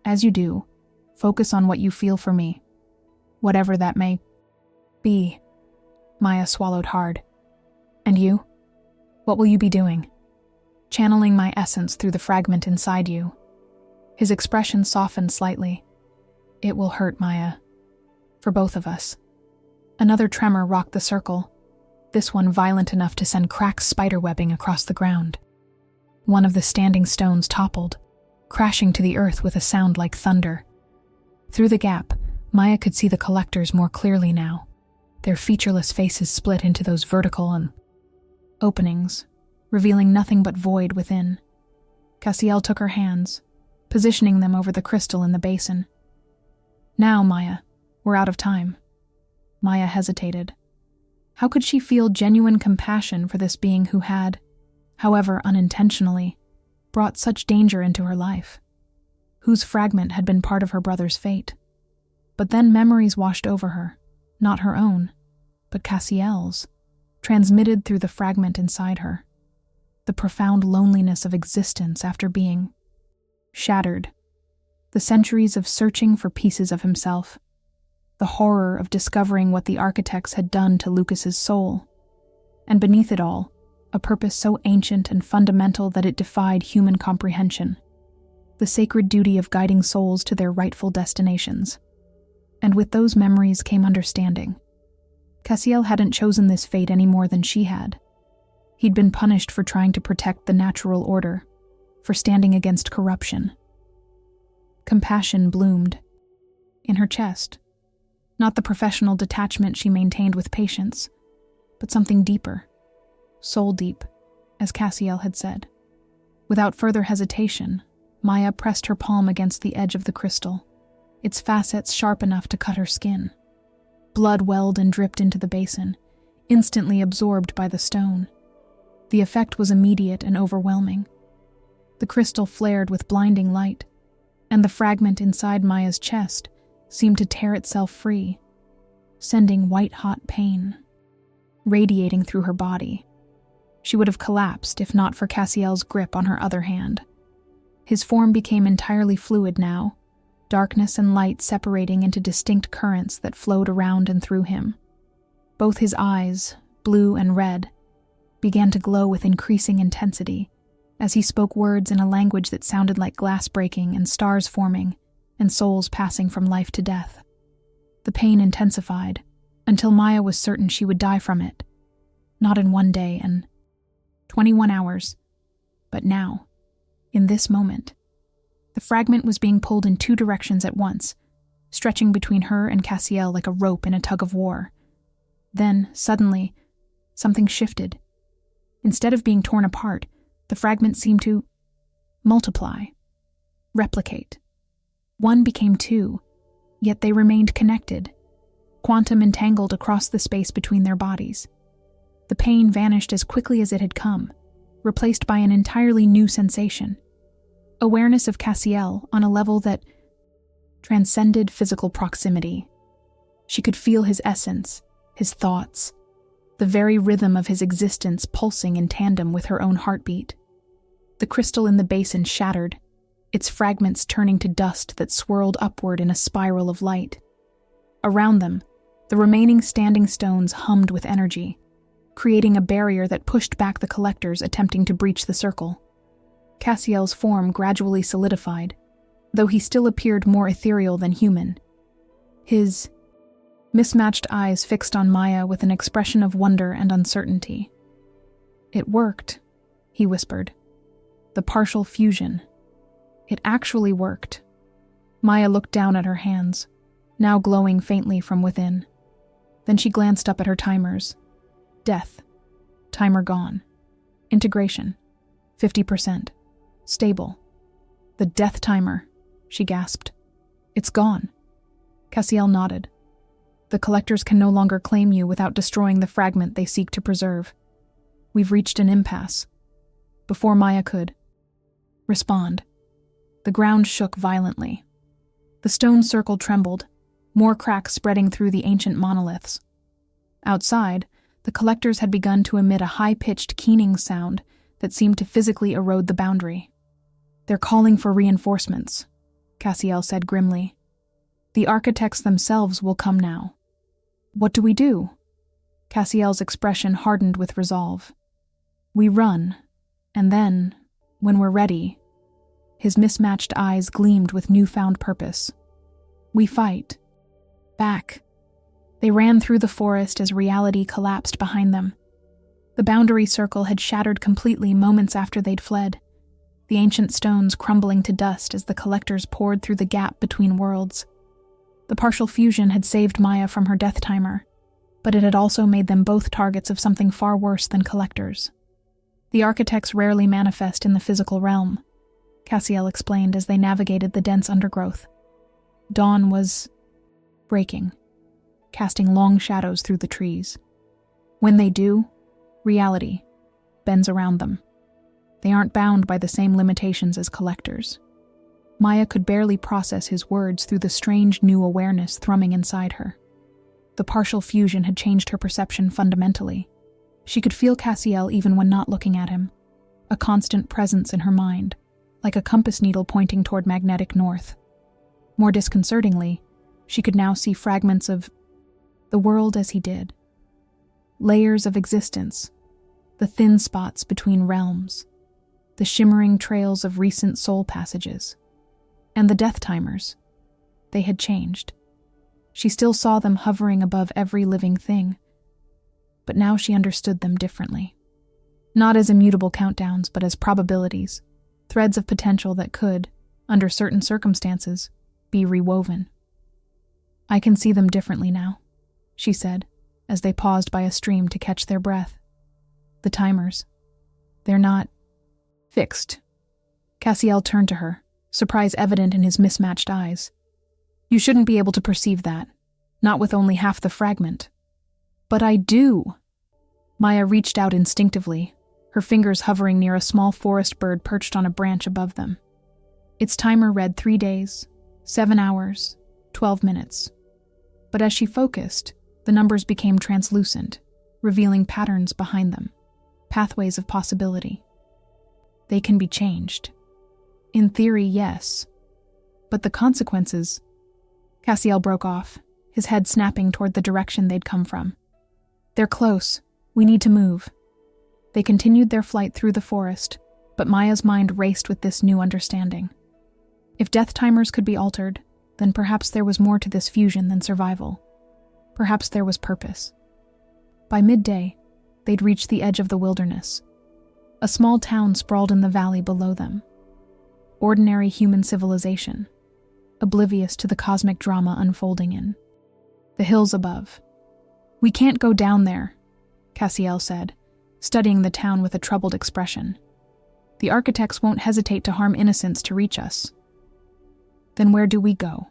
As you do, focus on what you feel for me, whatever that may be." Maya swallowed hard. "And you? What will you be doing?" "Channeling my essence through the fragment inside you." His expression softened slightly. "It will hurt, Maya. For both of us." Another tremor rocked the circle, this one violent enough to send cracked spiderwebbing across the ground. One of the standing stones toppled, crashing to the earth with a sound like thunder. Through the gap, Maya could see the collectors more clearly now, their featureless faces split into those vertical openings, revealing nothing but void within. Cassiel took her hands, positioning them over the crystal in the basin. "Now, Maya, we're out of time." Maya hesitated. How could she feel genuine compassion for this being who had, however unintentionally, brought such danger into her life, whose fragment had been part of her brother's fate? But then memories washed over her, not her own, but Cassiel's, transmitted through the fragment inside her. The profound loneliness of existence after being shattered, the centuries of searching for pieces of himself, the horror of discovering what the architects had done to Lucas's soul, and beneath it all, a purpose so ancient and fundamental that it defied human comprehension, the sacred duty of guiding souls to their rightful destinations. And with those memories came understanding. Cassiel hadn't chosen this fate any more than she had. He'd been punished for trying to protect the natural order, for standing against corruption. Compassion bloomed in her chest, not the professional detachment she maintained with patience, but something deeper, soul deep, as Cassiel had said. Without further hesitation, Maya pressed her palm against the edge of the crystal, its facets sharp enough to cut her skin. Blood welled and dripped into the basin, instantly absorbed by the stone. The effect was immediate and overwhelming. The crystal flared with blinding light, and the fragment inside Maya's chest seemed to tear itself free, sending white-hot pain radiating through her body. She would have collapsed if not for Cassiel's grip on her other hand. His form became entirely fluid now, darkness and light separating into distinct currents that flowed around and through him. Both his eyes, blue and red, began to glow with increasing intensity as he spoke words in a language that sounded like glass breaking and stars forming and souls passing from life to death. The pain intensified until Maya was certain she would die from it, not in 1 day and 21 hours, but now, in this moment. The fragment was being pulled in 2 directions at once, stretching between her and Cassiel like a rope in a tug of war. Then, suddenly, something shifted. Instead of being torn apart, the fragment seemed to multiply, replicate. 1 became 2, yet they remained connected, quantum entangled across the space between their bodies. The pain vanished as quickly as it had come, replaced by an entirely new sensation. Awareness of Cassiel on a level that transcended physical proximity. She could feel his essence, his thoughts, the very rhythm of his existence pulsing in tandem with her own heartbeat. The crystal in the basin shattered, its fragments turning to dust that swirled upward in a spiral of light. Around them, the remaining standing stones hummed with energy, creating a barrier that pushed back the collectors attempting to breach the circle. Cassiel's form gradually solidified, though he still appeared more ethereal than human. His mismatched eyes fixed on Maya with an expression of wonder and uncertainty. "It worked," he whispered. "The partial fusion. It actually worked." Maya looked down at her hands, now glowing faintly from within. Then she glanced up at her timers. Death. Timer gone. Integration. 50%. Stable. "The death timer," she gasped. "It's gone." Cassiel nodded. "The collectors can no longer claim you without destroying the fragment they seek to preserve. We've reached an impasse." before Maya could respond. The ground shook violently. The stone circle trembled, more cracks spreading through the ancient monoliths. Outside, the collectors had begun to emit a high-pitched keening sound that seemed to physically erode the boundary. "They're calling for reinforcements," Cassiel said grimly. "The architects themselves will come now." "What do we do?" Cassiel's expression hardened with resolve. "We run, and then, when we're ready," his mismatched eyes gleamed with newfound purpose, "we fight. Back." They ran through the forest as reality collapsed behind them. The boundary circle had shattered completely moments after they'd fled, the ancient stones crumbling to dust as the collectors poured through the gap between worlds. The partial fusion had saved Maya from her death timer, but it had also made them both targets of something far worse than collectors. "The architects rarely manifest in the physical realm," Cassiel explained as they navigated the dense undergrowth. Dawn was breaking, casting long shadows through the trees. When they do, reality bends around them. They aren't bound by the same limitations as collectors. Maya could barely process his words through the strange new awareness thrumming inside her. The partial fusion had changed her perception fundamentally. She could feel Cassiel even when not looking at him, a constant presence in her mind, like a compass needle pointing toward magnetic north. More disconcertingly, she could now see fragments of the world as he did. Layers of existence, the thin spots between realms, the shimmering trails of recent soul passages, and the death timers. They had changed. She still saw them hovering above every living thing, but now she understood them differently. Not as immutable countdowns, but as probabilities, threads of potential that could, under certain circumstances, be rewoven. "I can see them differently now," she said, as they paused by a stream to catch their breath. "The timers. They're not fixed." Cassiel turned to her, surprise evident in his mismatched eyes. "You shouldn't be able to perceive that, not with only half the fragment." "But I do." Maya reached out instinctively, her fingers hovering near a small forest bird perched on a branch above them. Its timer read 3 days, 7 hours, 12 minutes. But as she focused, the numbers became translucent, revealing patterns behind them, pathways of possibility. "They can be changed." "In theory, yes. But the consequences—" Cassiel broke off, his head snapping toward the direction they'd come from. "They're close. We need to move." They continued their flight through the forest, but Maya's mind raced with this new understanding. If death timers could be altered, then perhaps there was more to this fusion than survival. Perhaps there was purpose. By midday, they'd reached the edge of the wilderness. A small town sprawled in the valley below them. Ordinary human civilization, oblivious to the cosmic drama unfolding in the hills above. "We can't go down there," Cassiel said, studying the town with a troubled expression. "The architects won't hesitate to harm innocents to reach us." "Then where do we go?"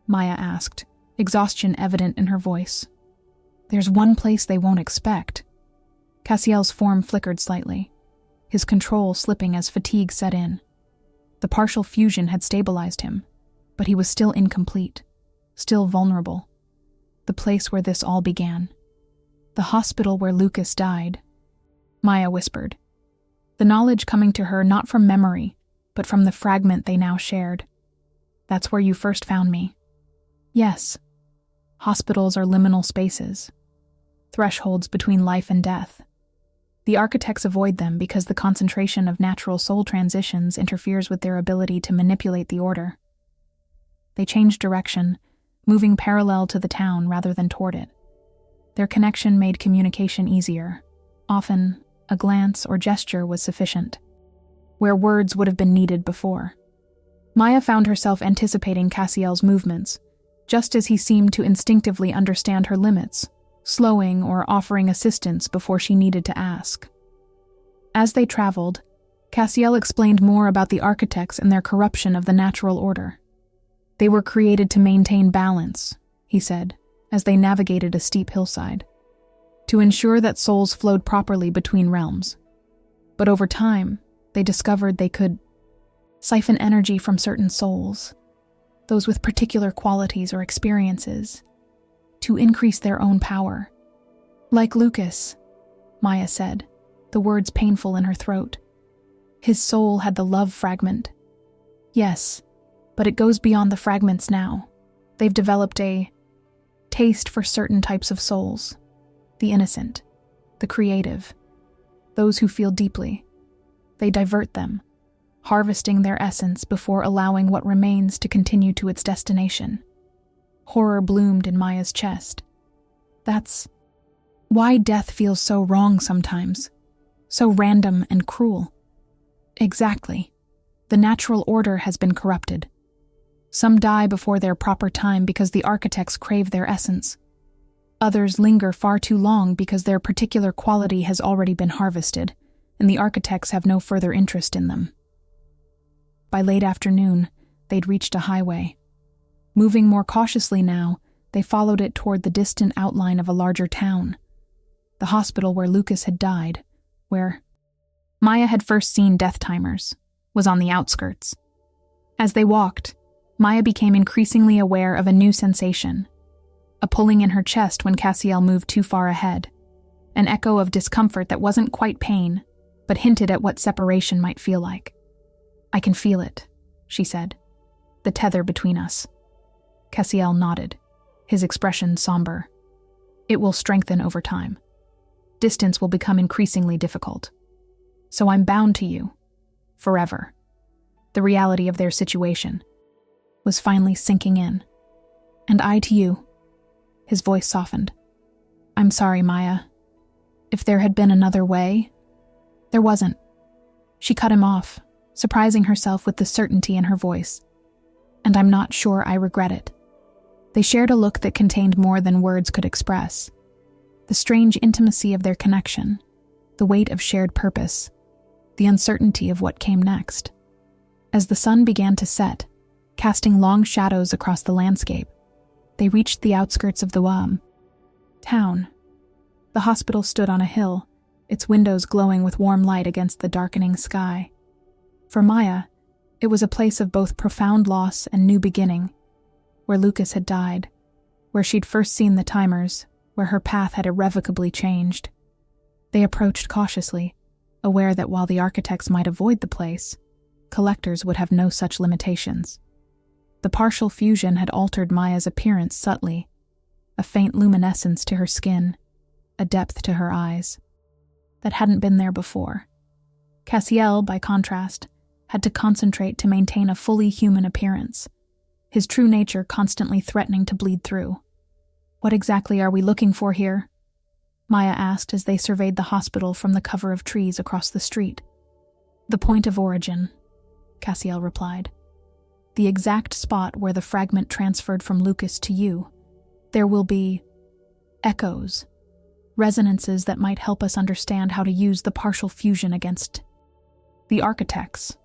Maya asked, exhaustion evident in her voice. "There's one place they won't expect." Cassiel's form flickered slightly, his control slipping as fatigue set in. The partial fusion had stabilized him, but he was still incomplete, still vulnerable. The place where this all began. "The hospital where Lucas died," Maya whispered, the knowledge coming to her not from memory, but from the fragment they now shared. "That's where you first found me." "Yes. Hospitals are liminal spaces, thresholds between life and death. The architects avoid them because the concentration of natural soul transitions interferes with their ability to manipulate the order. They change direction, moving parallel to the town rather than toward it. Their connection made communication easier. Often, a glance or gesture was sufficient, where words would have been needed before. Maya found herself anticipating Cassiel's movements, just as he seemed to instinctively understand her limits, slowing or offering assistance before she needed to ask. As they traveled, Cassiel explained more about the architects and their corruption of the natural order. "They were created to maintain balance," he said, as they navigated a steep hillside, "to ensure that souls flowed properly between realms. But over time, they discovered they could siphon energy from certain souls, those with particular qualities or experiences, to increase their own power. Like Lucas, Maya said, the words painful in her throat. His soul had the love fragment. Yes, but it goes beyond the fragments now. They've developed a taste for certain types of souls. The innocent, the creative, those who feel deeply. They divert them, harvesting their essence before allowing what remains to continue to its destination. Horror bloomed in Maya's chest. That's why death feels so wrong sometimes, so random and cruel. Exactly. The natural order has been corrupted. Some die before their proper time because the architects crave their essence. Others linger far too long because their particular quality has already been harvested, and the architects have no further interest in them. By late afternoon, they'd reached a highway. Moving more cautiously now, they followed it toward the distant outline of a larger town. The hospital where Lucas had died, where Maya had first seen death timers, was on the outskirts. As they walked, Maya became increasingly aware of a new sensation, a pulling in her chest when Cassiel moved too far ahead, an echo of discomfort that wasn't quite pain, but hinted at what separation might feel like. "I can feel it," she said, "the tether between us." Cassiel nodded, his expression somber. "It will strengthen over time. Distance will become increasingly difficult. So I'm bound to you, forever." The reality of their situation was finally sinking in. "And I to you." His voice softened. "I'm sorry, Maya. If there had been another way..." There wasn't. She cut him off, surprising herself with the certainty in her voice. "And I'm not sure I regret it." They shared a look that contained more than words could express. The strange intimacy of their connection, the weight of shared purpose, the uncertainty of what came next. As the sun began to set, casting long shadows across the landscape, they reached the outskirts of the town. The hospital stood on a hill, its windows glowing with warm light against the darkening sky. For Maya, it was a place of both profound loss and new beginning, where Lucas had died, where she'd first seen the timers, where her path had irrevocably changed. They approached cautiously, aware that while the architects might avoid the place, collectors would have no such limitations. The partial fusion had altered Maya's appearance subtly, a faint luminescence to her skin, a depth to her eyes, that hadn't been there before. Cassiel, by contrast, had to concentrate to maintain a fully human appearance, his true nature constantly threatening to bleed through. "What exactly are we looking for here?" Maya asked as they surveyed the hospital from the cover of trees across the street. "The point of origin," Cassiel replied. "The exact spot where the fragment transferred from Lucas to you. There will be echoes, resonances that might help us understand how to use the partial fusion against the architects.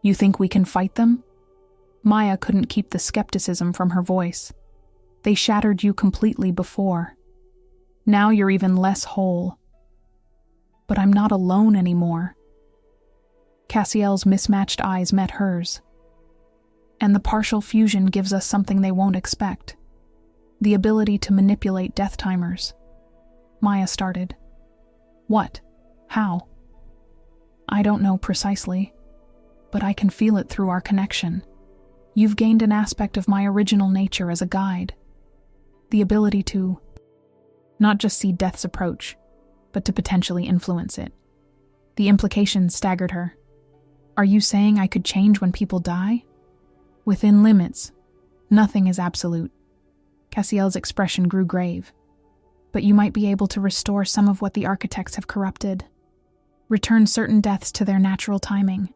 You think we can fight them?" Maya couldn't keep the skepticism from her voice. "They shattered you completely before. Now you're even less whole." "But I'm not alone anymore." Cassiel's mismatched eyes met hers. "And the partial fusion gives us something they won't expect. The ability to manipulate death timers." Maya started. "What? How?" "I don't know precisely, but I can feel it through our connection. You've gained an aspect of my original nature as a guide. The ability to not just see death's approach, but to potentially influence it." The implications staggered her. "Are you saying I could change when people die?" "Within limits. Nothing is absolute." Cassiel's expression grew grave. "But you might be able to restore some of what the architects have corrupted. Return certain deaths to their natural timing."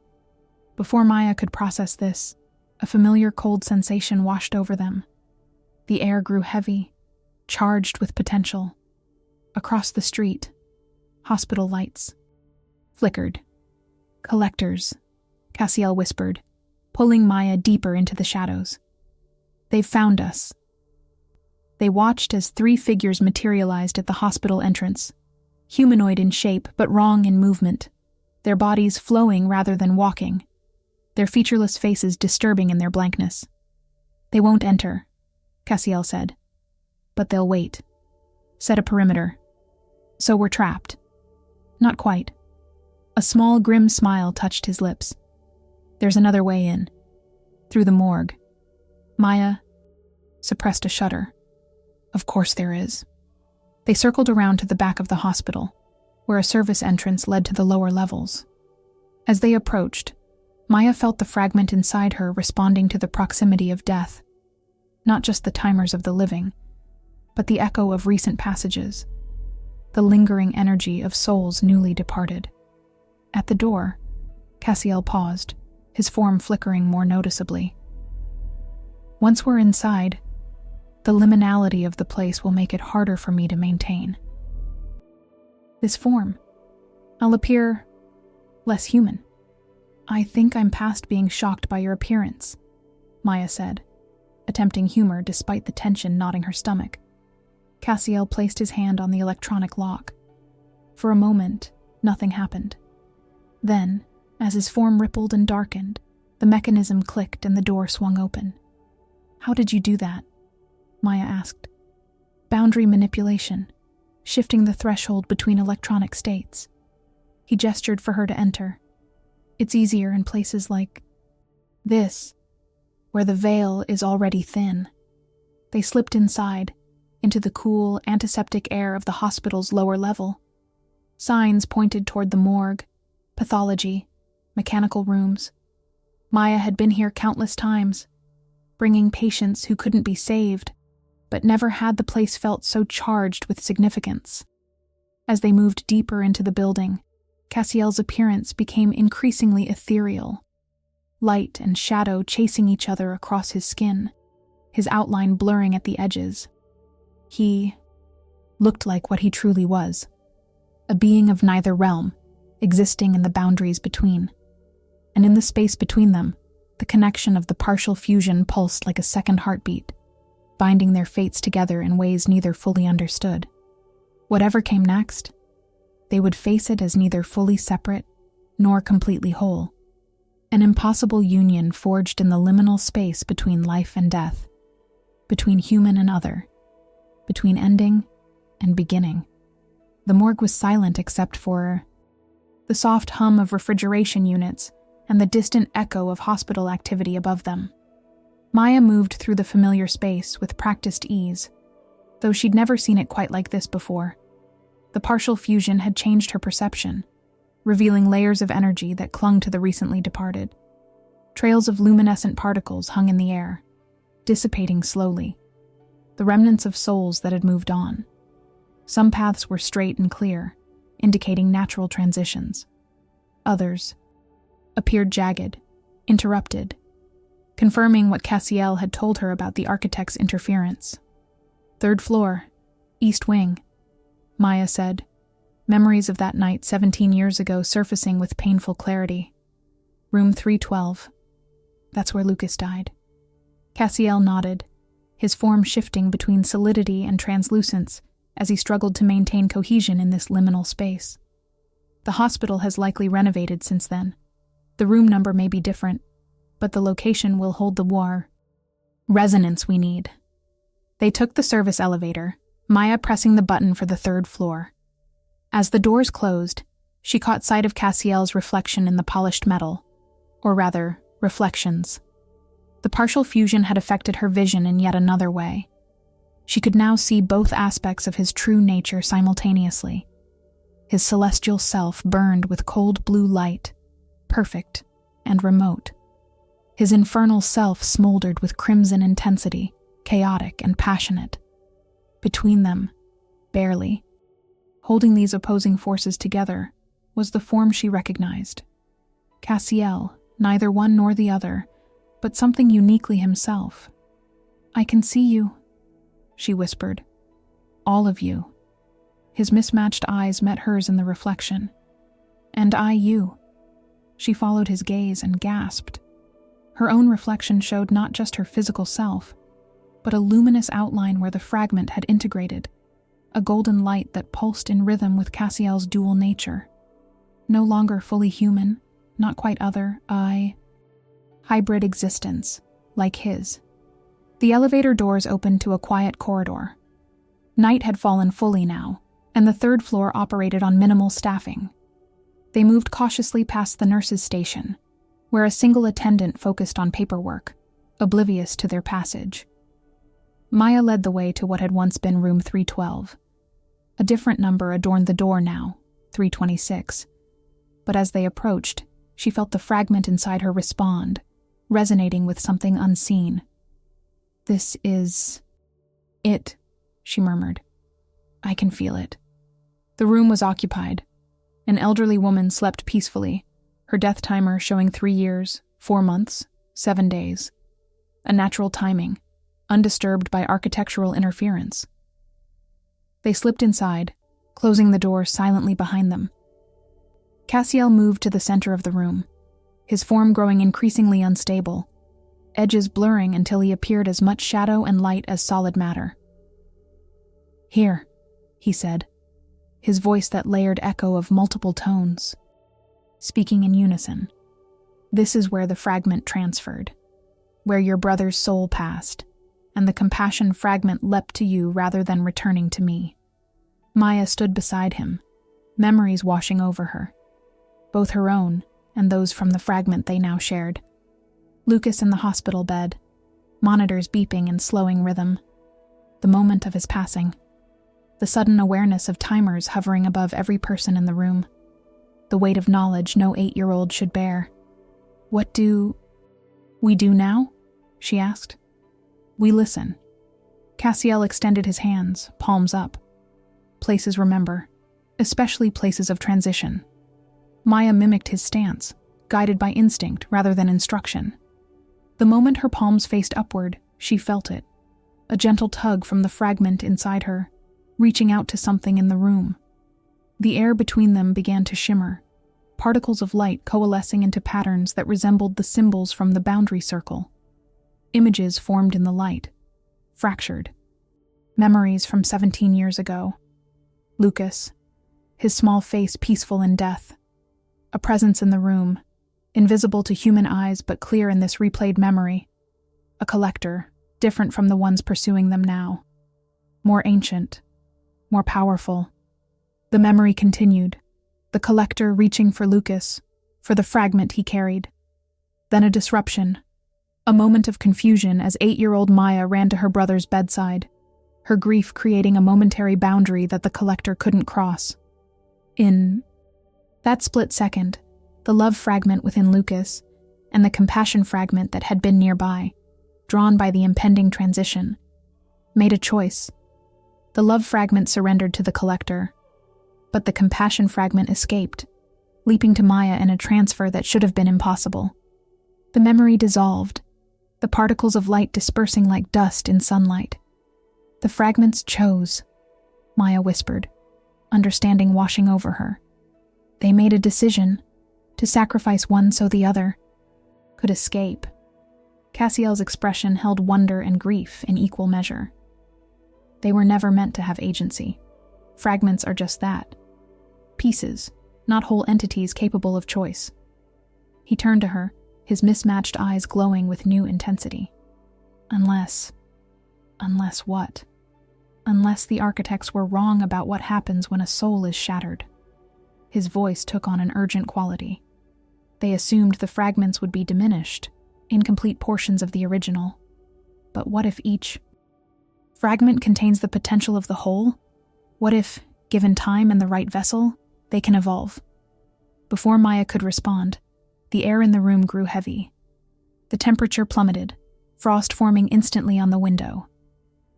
Before Maya could process this, a familiar cold sensation washed over them. The air grew heavy, charged with potential. Across the street, hospital lights flickered. "Collectors," Cassiel whispered, pulling Maya deeper into the shadows. "They've found us." They watched as 3 figures materialized at the hospital entrance, humanoid in shape but wrong in movement, their bodies flowing rather than walking, their featureless faces disturbing in their blankness. "They won't enter," Cassiel said. "But they'll wait. Set a perimeter. So we're trapped." "Not quite." A small, grim smile touched his lips. "There's another way in. Through the morgue." Maya suppressed a shudder. "Of course there is." They circled around to the back of the hospital, where a service entrance led to the lower levels. As they approached, Maya felt the fragment inside her responding to the proximity of death. Not just the timers of the living, but the echo of recent passages, the lingering energy of souls newly departed. At the door, Cassiel paused, his form flickering more noticeably. "Once we're inside, the liminality of the place will make it harder for me to maintain. This form, I'll appear less human." "I think I'm past being shocked by your appearance," Maya said, attempting humor despite the tension knotting her stomach. Cassiel placed his hand on the electronic lock. For a moment, nothing happened. Then, as his form rippled and darkened, the mechanism clicked and the door swung open. "How did you do that?" Maya asked. "Boundary manipulation, shifting the threshold between electronic states." He gestured for her to enter. "It's easier in places like this, where the veil is already thin." They slipped inside, into the cool, antiseptic air of the hospital's lower level. Signs pointed toward the morgue, pathology, mechanical rooms. Maya had been here countless times, bringing patients who couldn't be saved, but never had the place felt so charged with significance. As they moved deeper into the building, Cassiel's appearance became increasingly ethereal, light and shadow chasing each other across his skin, his outline blurring at the edges. He looked like what he truly was, a being of neither realm, existing in the boundaries between. And in the space between them, the connection of the partial fusion pulsed like a second heartbeat, binding their fates together in ways neither fully understood. Whatever came next, they would face it as neither fully separate nor completely whole. An impossible union forged in the liminal space between life and death, between human and other, between ending and beginning. The morgue was silent except for the soft hum of refrigeration units and the distant echo of hospital activity above them. Maya moved through the familiar space with practiced ease, though she'd never seen it quite like this before. The partial fusion had changed her perception, revealing layers of energy that clung to the recently departed. Trails of luminescent particles hung in the air, dissipating slowly, the remnants of souls that had moved on. Some paths were straight and clear, indicating natural transitions. Others appeared jagged, interrupted, confirming what Cassiel had told her about the architect's interference. "Third floor, east wing," Maya said, memories of that night 17 years ago surfacing with painful clarity. "Room 312. That's where Lucas died." Cassiel nodded, his form shifting between solidity and translucence as he struggled to maintain cohesion in this liminal space. "The hospital has likely renovated since then. The room number may be different, but the location will hold the war resonance we need." They took the service elevator, Maya pressing the button for the third floor. As the doors closed, she caught sight of Cassiel's reflection in the polished metal, or rather, reflections. The partial fusion had affected her vision in yet another way. She could now see both aspects of his true nature simultaneously. His celestial self burned with cold blue light, perfect and remote. His infernal self smoldered with crimson intensity, chaotic and passionate. Between them, barely, holding these opposing forces together, was the form she recognized. Cassiel, neither one nor the other, but something uniquely himself. "I can see you," she whispered. "All of you." His mismatched eyes met hers in the reflection. "And I you." She followed his gaze and gasped. Her own reflection showed not just her physical self, but a luminous outline where the fragment had integrated, a golden light that pulsed in rhythm with Cassiel's dual nature. No longer fully human, not quite other, hybrid existence, like his. The elevator doors opened to a quiet corridor. Night had fallen fully now, and the third floor operated on minimal staffing. They moved cautiously past the nurses' station, where a single attendant focused on paperwork, oblivious to their passage. Maya led the way to what had once been room 312. A different number adorned the door now, 326. But as they approached, she felt the fragment inside her respond, resonating with something unseen. "This is it," she murmured. "I can feel it." The room was occupied. An elderly woman slept peacefully, her death timer showing 3 years, 4 months, 7 days. A natural timing, undisturbed by architectural interference. They slipped inside, closing the door silently behind them. Cassiel moved to the center of the room, his form growing increasingly unstable, edges blurring until he appeared as much shadow and light as solid matter. "Here," he said, his voice that layered echo of multiple tones, speaking in unison. "This is where the fragment transferred, where your brother's soul passed, and the compassion fragment leapt to you rather than returning to me." Maya stood beside him, memories washing over her, both her own and those from the fragment they now shared. Lucas in the hospital bed, monitors beeping in slowing rhythm. The moment of his passing. The sudden awareness of timers hovering above every person in the room. The weight of knowledge no 8-year-old should bear. "What do we do now?" she asked. "We listen." Cassiel extended his hands, palms up. Places remember, especially places of transition. Maya mimicked his stance, guided by instinct rather than instruction. The moment her palms faced upward, she felt it. A gentle tug from the fragment inside her, reaching out to something in the room. The air between them began to shimmer, particles of light coalescing into patterns that resembled the symbols from the boundary circle. Images formed in the light, fractured. Memories from 17 years ago. Lucas, his small face peaceful in death. A presence in the room, invisible to human eyes but clear in this replayed memory. A collector, different from the ones pursuing them now. More ancient, more powerful. The memory continued, the collector reaching for Lucas, for the fragment he carried. Then a disruption, a moment of confusion as 8-year-old Maya ran to her brother's bedside, her grief creating a momentary boundary that the collector couldn't cross. In that split second, the love fragment within Lucas and the compassion fragment that had been nearby, drawn by the impending transition, made a choice. The love fragment surrendered to the collector, but the compassion fragment escaped, leaping to Maya in a transfer that should have been impossible. The memory dissolved, the particles of light dispersing like dust in sunlight. The fragments chose, Maya whispered, understanding washing over her. They made a decision, to sacrifice one so the other could escape. Cassiel's expression held wonder and grief in equal measure. They were never meant to have agency. Fragments are just that. Pieces, not whole entities capable of choice. He turned to her, his mismatched eyes glowing with new intensity. Unless what? Unless the architects were wrong about what happens when a soul is shattered. His voice took on an urgent quality. They assumed the fragments would be diminished, incomplete portions of the original. But what if each fragment contains the potential of the whole? What if, given time and the right vessel, they can evolve? Before Maya could respond, the air in the room grew heavy. The temperature plummeted, frost forming instantly on the window.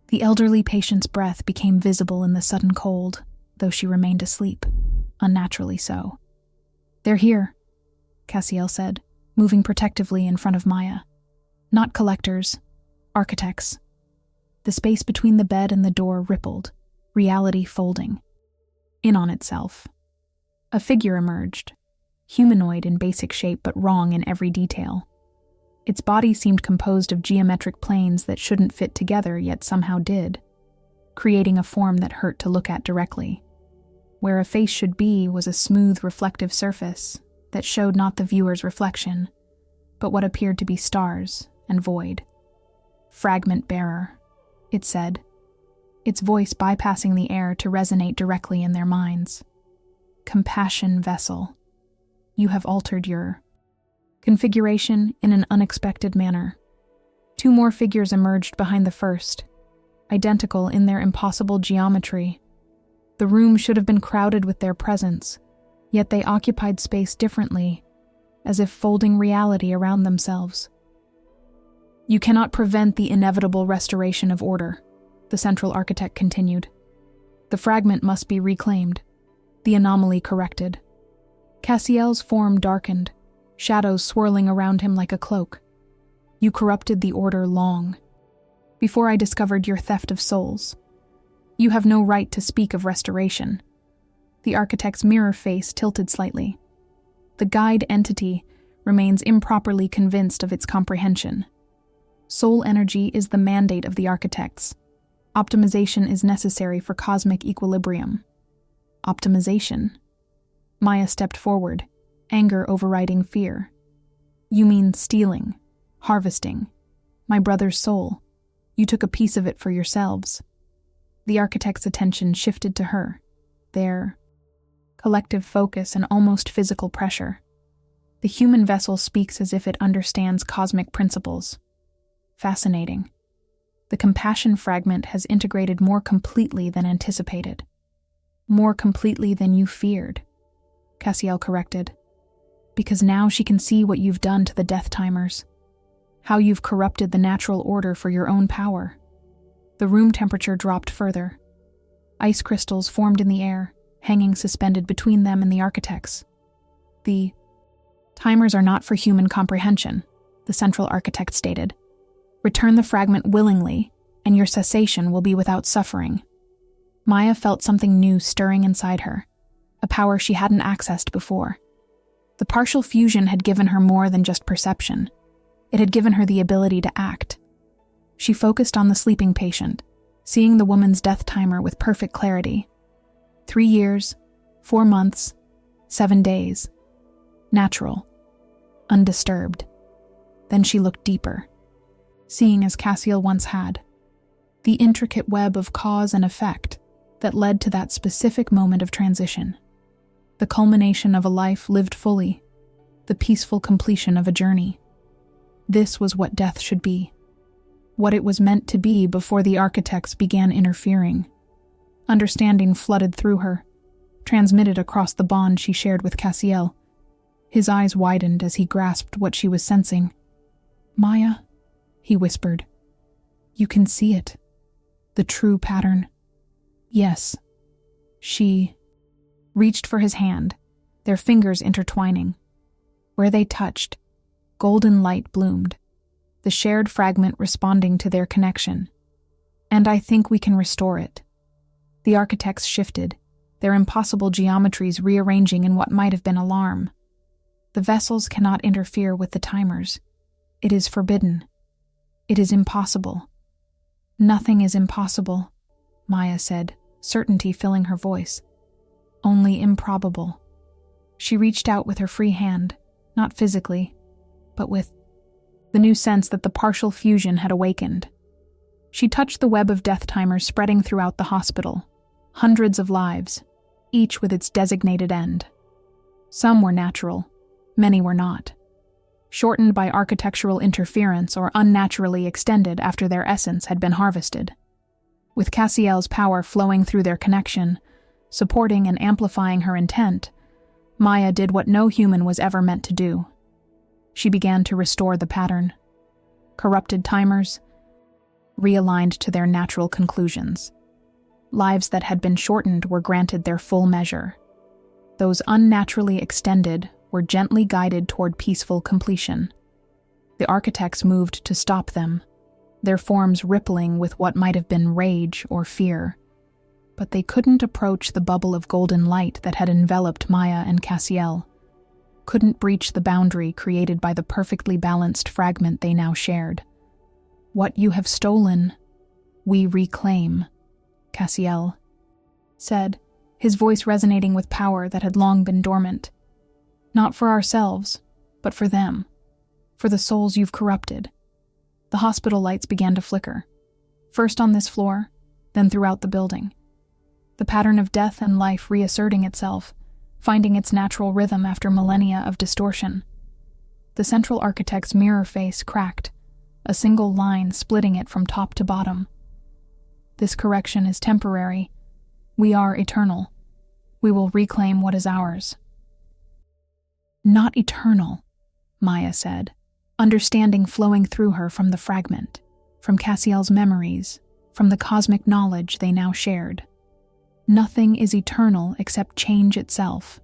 The elderly patient's breath became visible in the sudden cold, though she remained asleep, unnaturally so. "They're here," Cassiel said, moving protectively in front of Maya. "Not collectors, architects." The space between the bed and the door rippled, reality folding in on itself. A figure emerged, humanoid in basic shape but wrong in every detail. Its body seemed composed of geometric planes that shouldn't fit together yet somehow did, creating a form that hurt to look at directly. Where a face should be was a smooth, reflective surface that showed not the viewer's reflection, but what appeared to be stars and void. "Fragment bearer," it said, its voice bypassing the air to resonate directly in their minds. "Compassion vessel. You have altered your configuration in an unexpected manner." 2 more figures emerged behind the first, identical in their impossible geometry. The room should have been crowded with their presence, yet they occupied space differently, as if folding reality around themselves. "You cannot prevent the inevitable restoration of order," the central architect continued. "The fragment must be reclaimed, the anomaly corrected." Cassiel's form darkened, shadows swirling around him like a cloak. "You corrupted the order long before I discovered your theft of souls. You have no right to speak of restoration." The architect's mirror face tilted slightly. The guide entity remains improperly convinced of its comprehension. Soul energy is the mandate of the architects. Optimization is necessary for cosmic equilibrium. Optimization? Maya stepped forward, anger overriding fear. "You mean stealing, harvesting, my brother's soul. You took a piece of it for yourselves." The architect's attention shifted to her, their collective focus and almost physical pressure. The human vessel speaks as if it understands cosmic principles. Fascinating. The compassion fragment has integrated more completely than anticipated. "More completely than you feared," Cassiel corrected. "Because now she can see what you've done to the death timers, how you've corrupted the natural order for your own power." The room temperature dropped further. Ice crystals formed in the air, hanging suspended between them and the architects. "The timers are not for human comprehension," the central architect stated. "Return the fragment willingly, and your cessation will be without suffering." Maya felt something new stirring inside her, a power she hadn't accessed before. The partial fusion had given her more than just perception. It had given her the ability to act. She focused on the sleeping patient, seeing the woman's death timer with perfect clarity. 3 years, 4 months, 7 days. Natural. Undisturbed. Then she looked deeper, seeing as Cassiel once had. The intricate web of cause and effect that led to that specific moment of transition. The culmination of a life lived fully. The peaceful completion of a journey. This was what death should be. What it was meant to be before the architects began interfering. Understanding flooded through her, transmitted across the bond she shared with Cassiel. His eyes widened as he grasped what she was sensing. "Maya," he whispered. "You can see it. The true pattern." "Yes." She reached for his hand, their fingers intertwining. Where they touched, golden light bloomed, the shared fragment responding to their connection. "And I think we can restore it." The architects shifted, their impossible geometries rearranging in what might have been alarm. "The vessels cannot interfere with the timers. It is forbidden. It is impossible." "Nothing is impossible," Maya said, certainty filling her voice. "Only improbable." She reached out with her free hand, not physically, but with the new sense that the partial fusion had awakened. She touched the web of death timers spreading throughout the hospital, hundreds of lives, each with its designated end. Some were natural, many were not. Shortened by architectural interference or unnaturally extended after their essence had been harvested. With Cassiel's power flowing through their connection, supporting and amplifying her intent, Maya did what no human was ever meant to do. She began to restore the pattern. Corrupted timers, realigned to their natural conclusions. Lives that had been shortened were granted their full measure. Those unnaturally extended were gently guided toward peaceful completion. The architects moved to stop them, their forms rippling with what might have been rage or fear. But they couldn't approach the bubble of golden light that had enveloped Maya and Cassiel. Couldn't breach the boundary created by the perfectly balanced fragment they now shared. "What you have stolen, we reclaim," Cassiel said, his voice resonating with power that had long been dormant. Not for ourselves, but for them, for the souls you've corrupted. The hospital lights began to flicker, first on this floor, then throughout the building. The pattern of death and life reasserting itself, finding its natural rhythm after millennia of distortion. The central architect's mirror face cracked, a single line splitting it from top to bottom. This correction is temporary. We are eternal. We will reclaim what is ours. Not eternal, Maya said, understanding flowing through her from the fragment, from Cassiel's memories, from the cosmic knowledge they now shared. Nothing is eternal except change itself.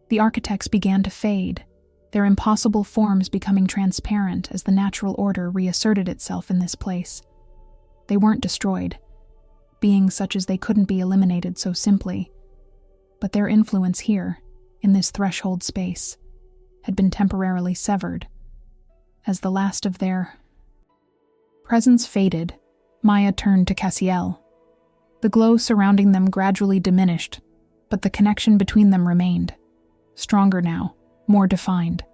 The architects began to fade, their impossible forms becoming transparent as the natural order reasserted itself in this place. They weren't destroyed, beings such as they couldn't be eliminated so simply, but their influence here, in this threshold space, had been temporarily severed. As the last of their presence faded, Maya turned to Cassiel. The glow surrounding them gradually diminished, but the connection between them remained. Stronger now, more defined.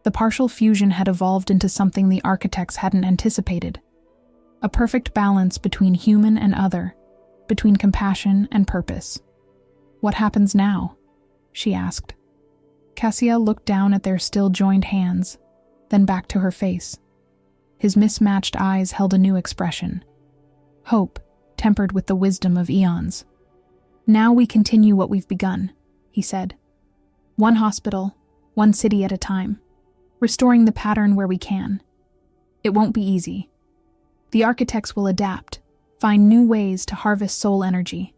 The partial fusion had evolved into something the architects hadn't anticipated. A perfect balance between human and other, between compassion and purpose. "What happens now?" she asked. Cassiel looked down at their still joined hands, then back to her face. His mismatched eyes held a new expression. Hope, tempered with the wisdom of eons. "Now we continue what we've begun," he said. "One hospital, one city at a time, restoring the pattern where we can. It won't be easy. The architects will adapt, find new ways to harvest soul energy,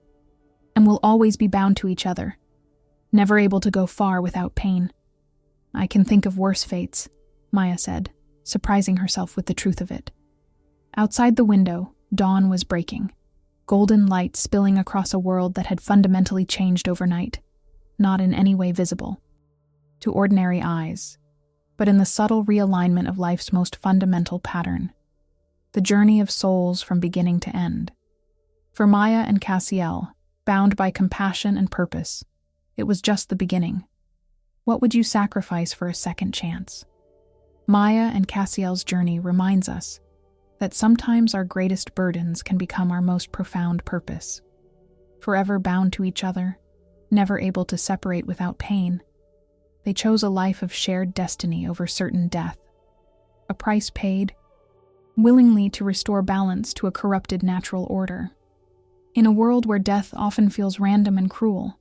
and we'll always be bound to each other, never able to go far without pain. I can think of worse fates," Maya said, surprising herself with the truth of it. Outside the window, dawn was breaking, golden light spilling across a world that had fundamentally changed overnight, not in any way visible to ordinary eyes, but in the subtle realignment of life's most fundamental pattern, the journey of souls from beginning to end. For Maya and Cassiel, bound by compassion and purpose, it was just the beginning. What would you sacrifice for a second chance? Maya and Cassiel's journey reminds us that sometimes our greatest burdens can become our most profound purpose. Forever bound to each other, never able to separate without pain, they chose a life of shared destiny over certain death, a price paid, willingly to restore balance to a corrupted natural order. In a world where death often feels random and cruel,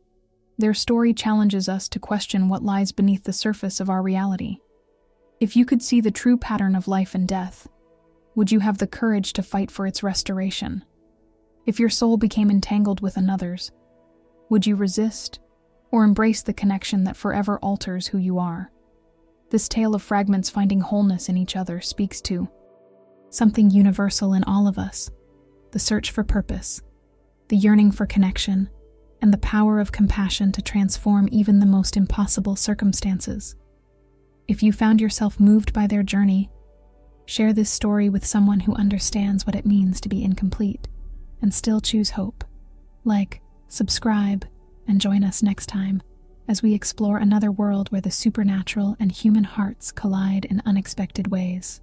their story challenges us to question what lies beneath the surface of our reality. If you could see the true pattern of life and death, would you have the courage to fight for its restoration? If your soul became entangled with another's, would you resist or embrace the connection that forever alters who you are? This tale of fragments finding wholeness in each other speaks to something universal in all of us: the search for purpose, the yearning for connection, and the power of compassion to transform even the most impossible circumstances. If you found yourself moved by their journey, share this story with someone who understands what it means to be incomplete and still choose hope. Like, subscribe, and join us next time as we explore another world where the supernatural and human hearts collide in unexpected ways.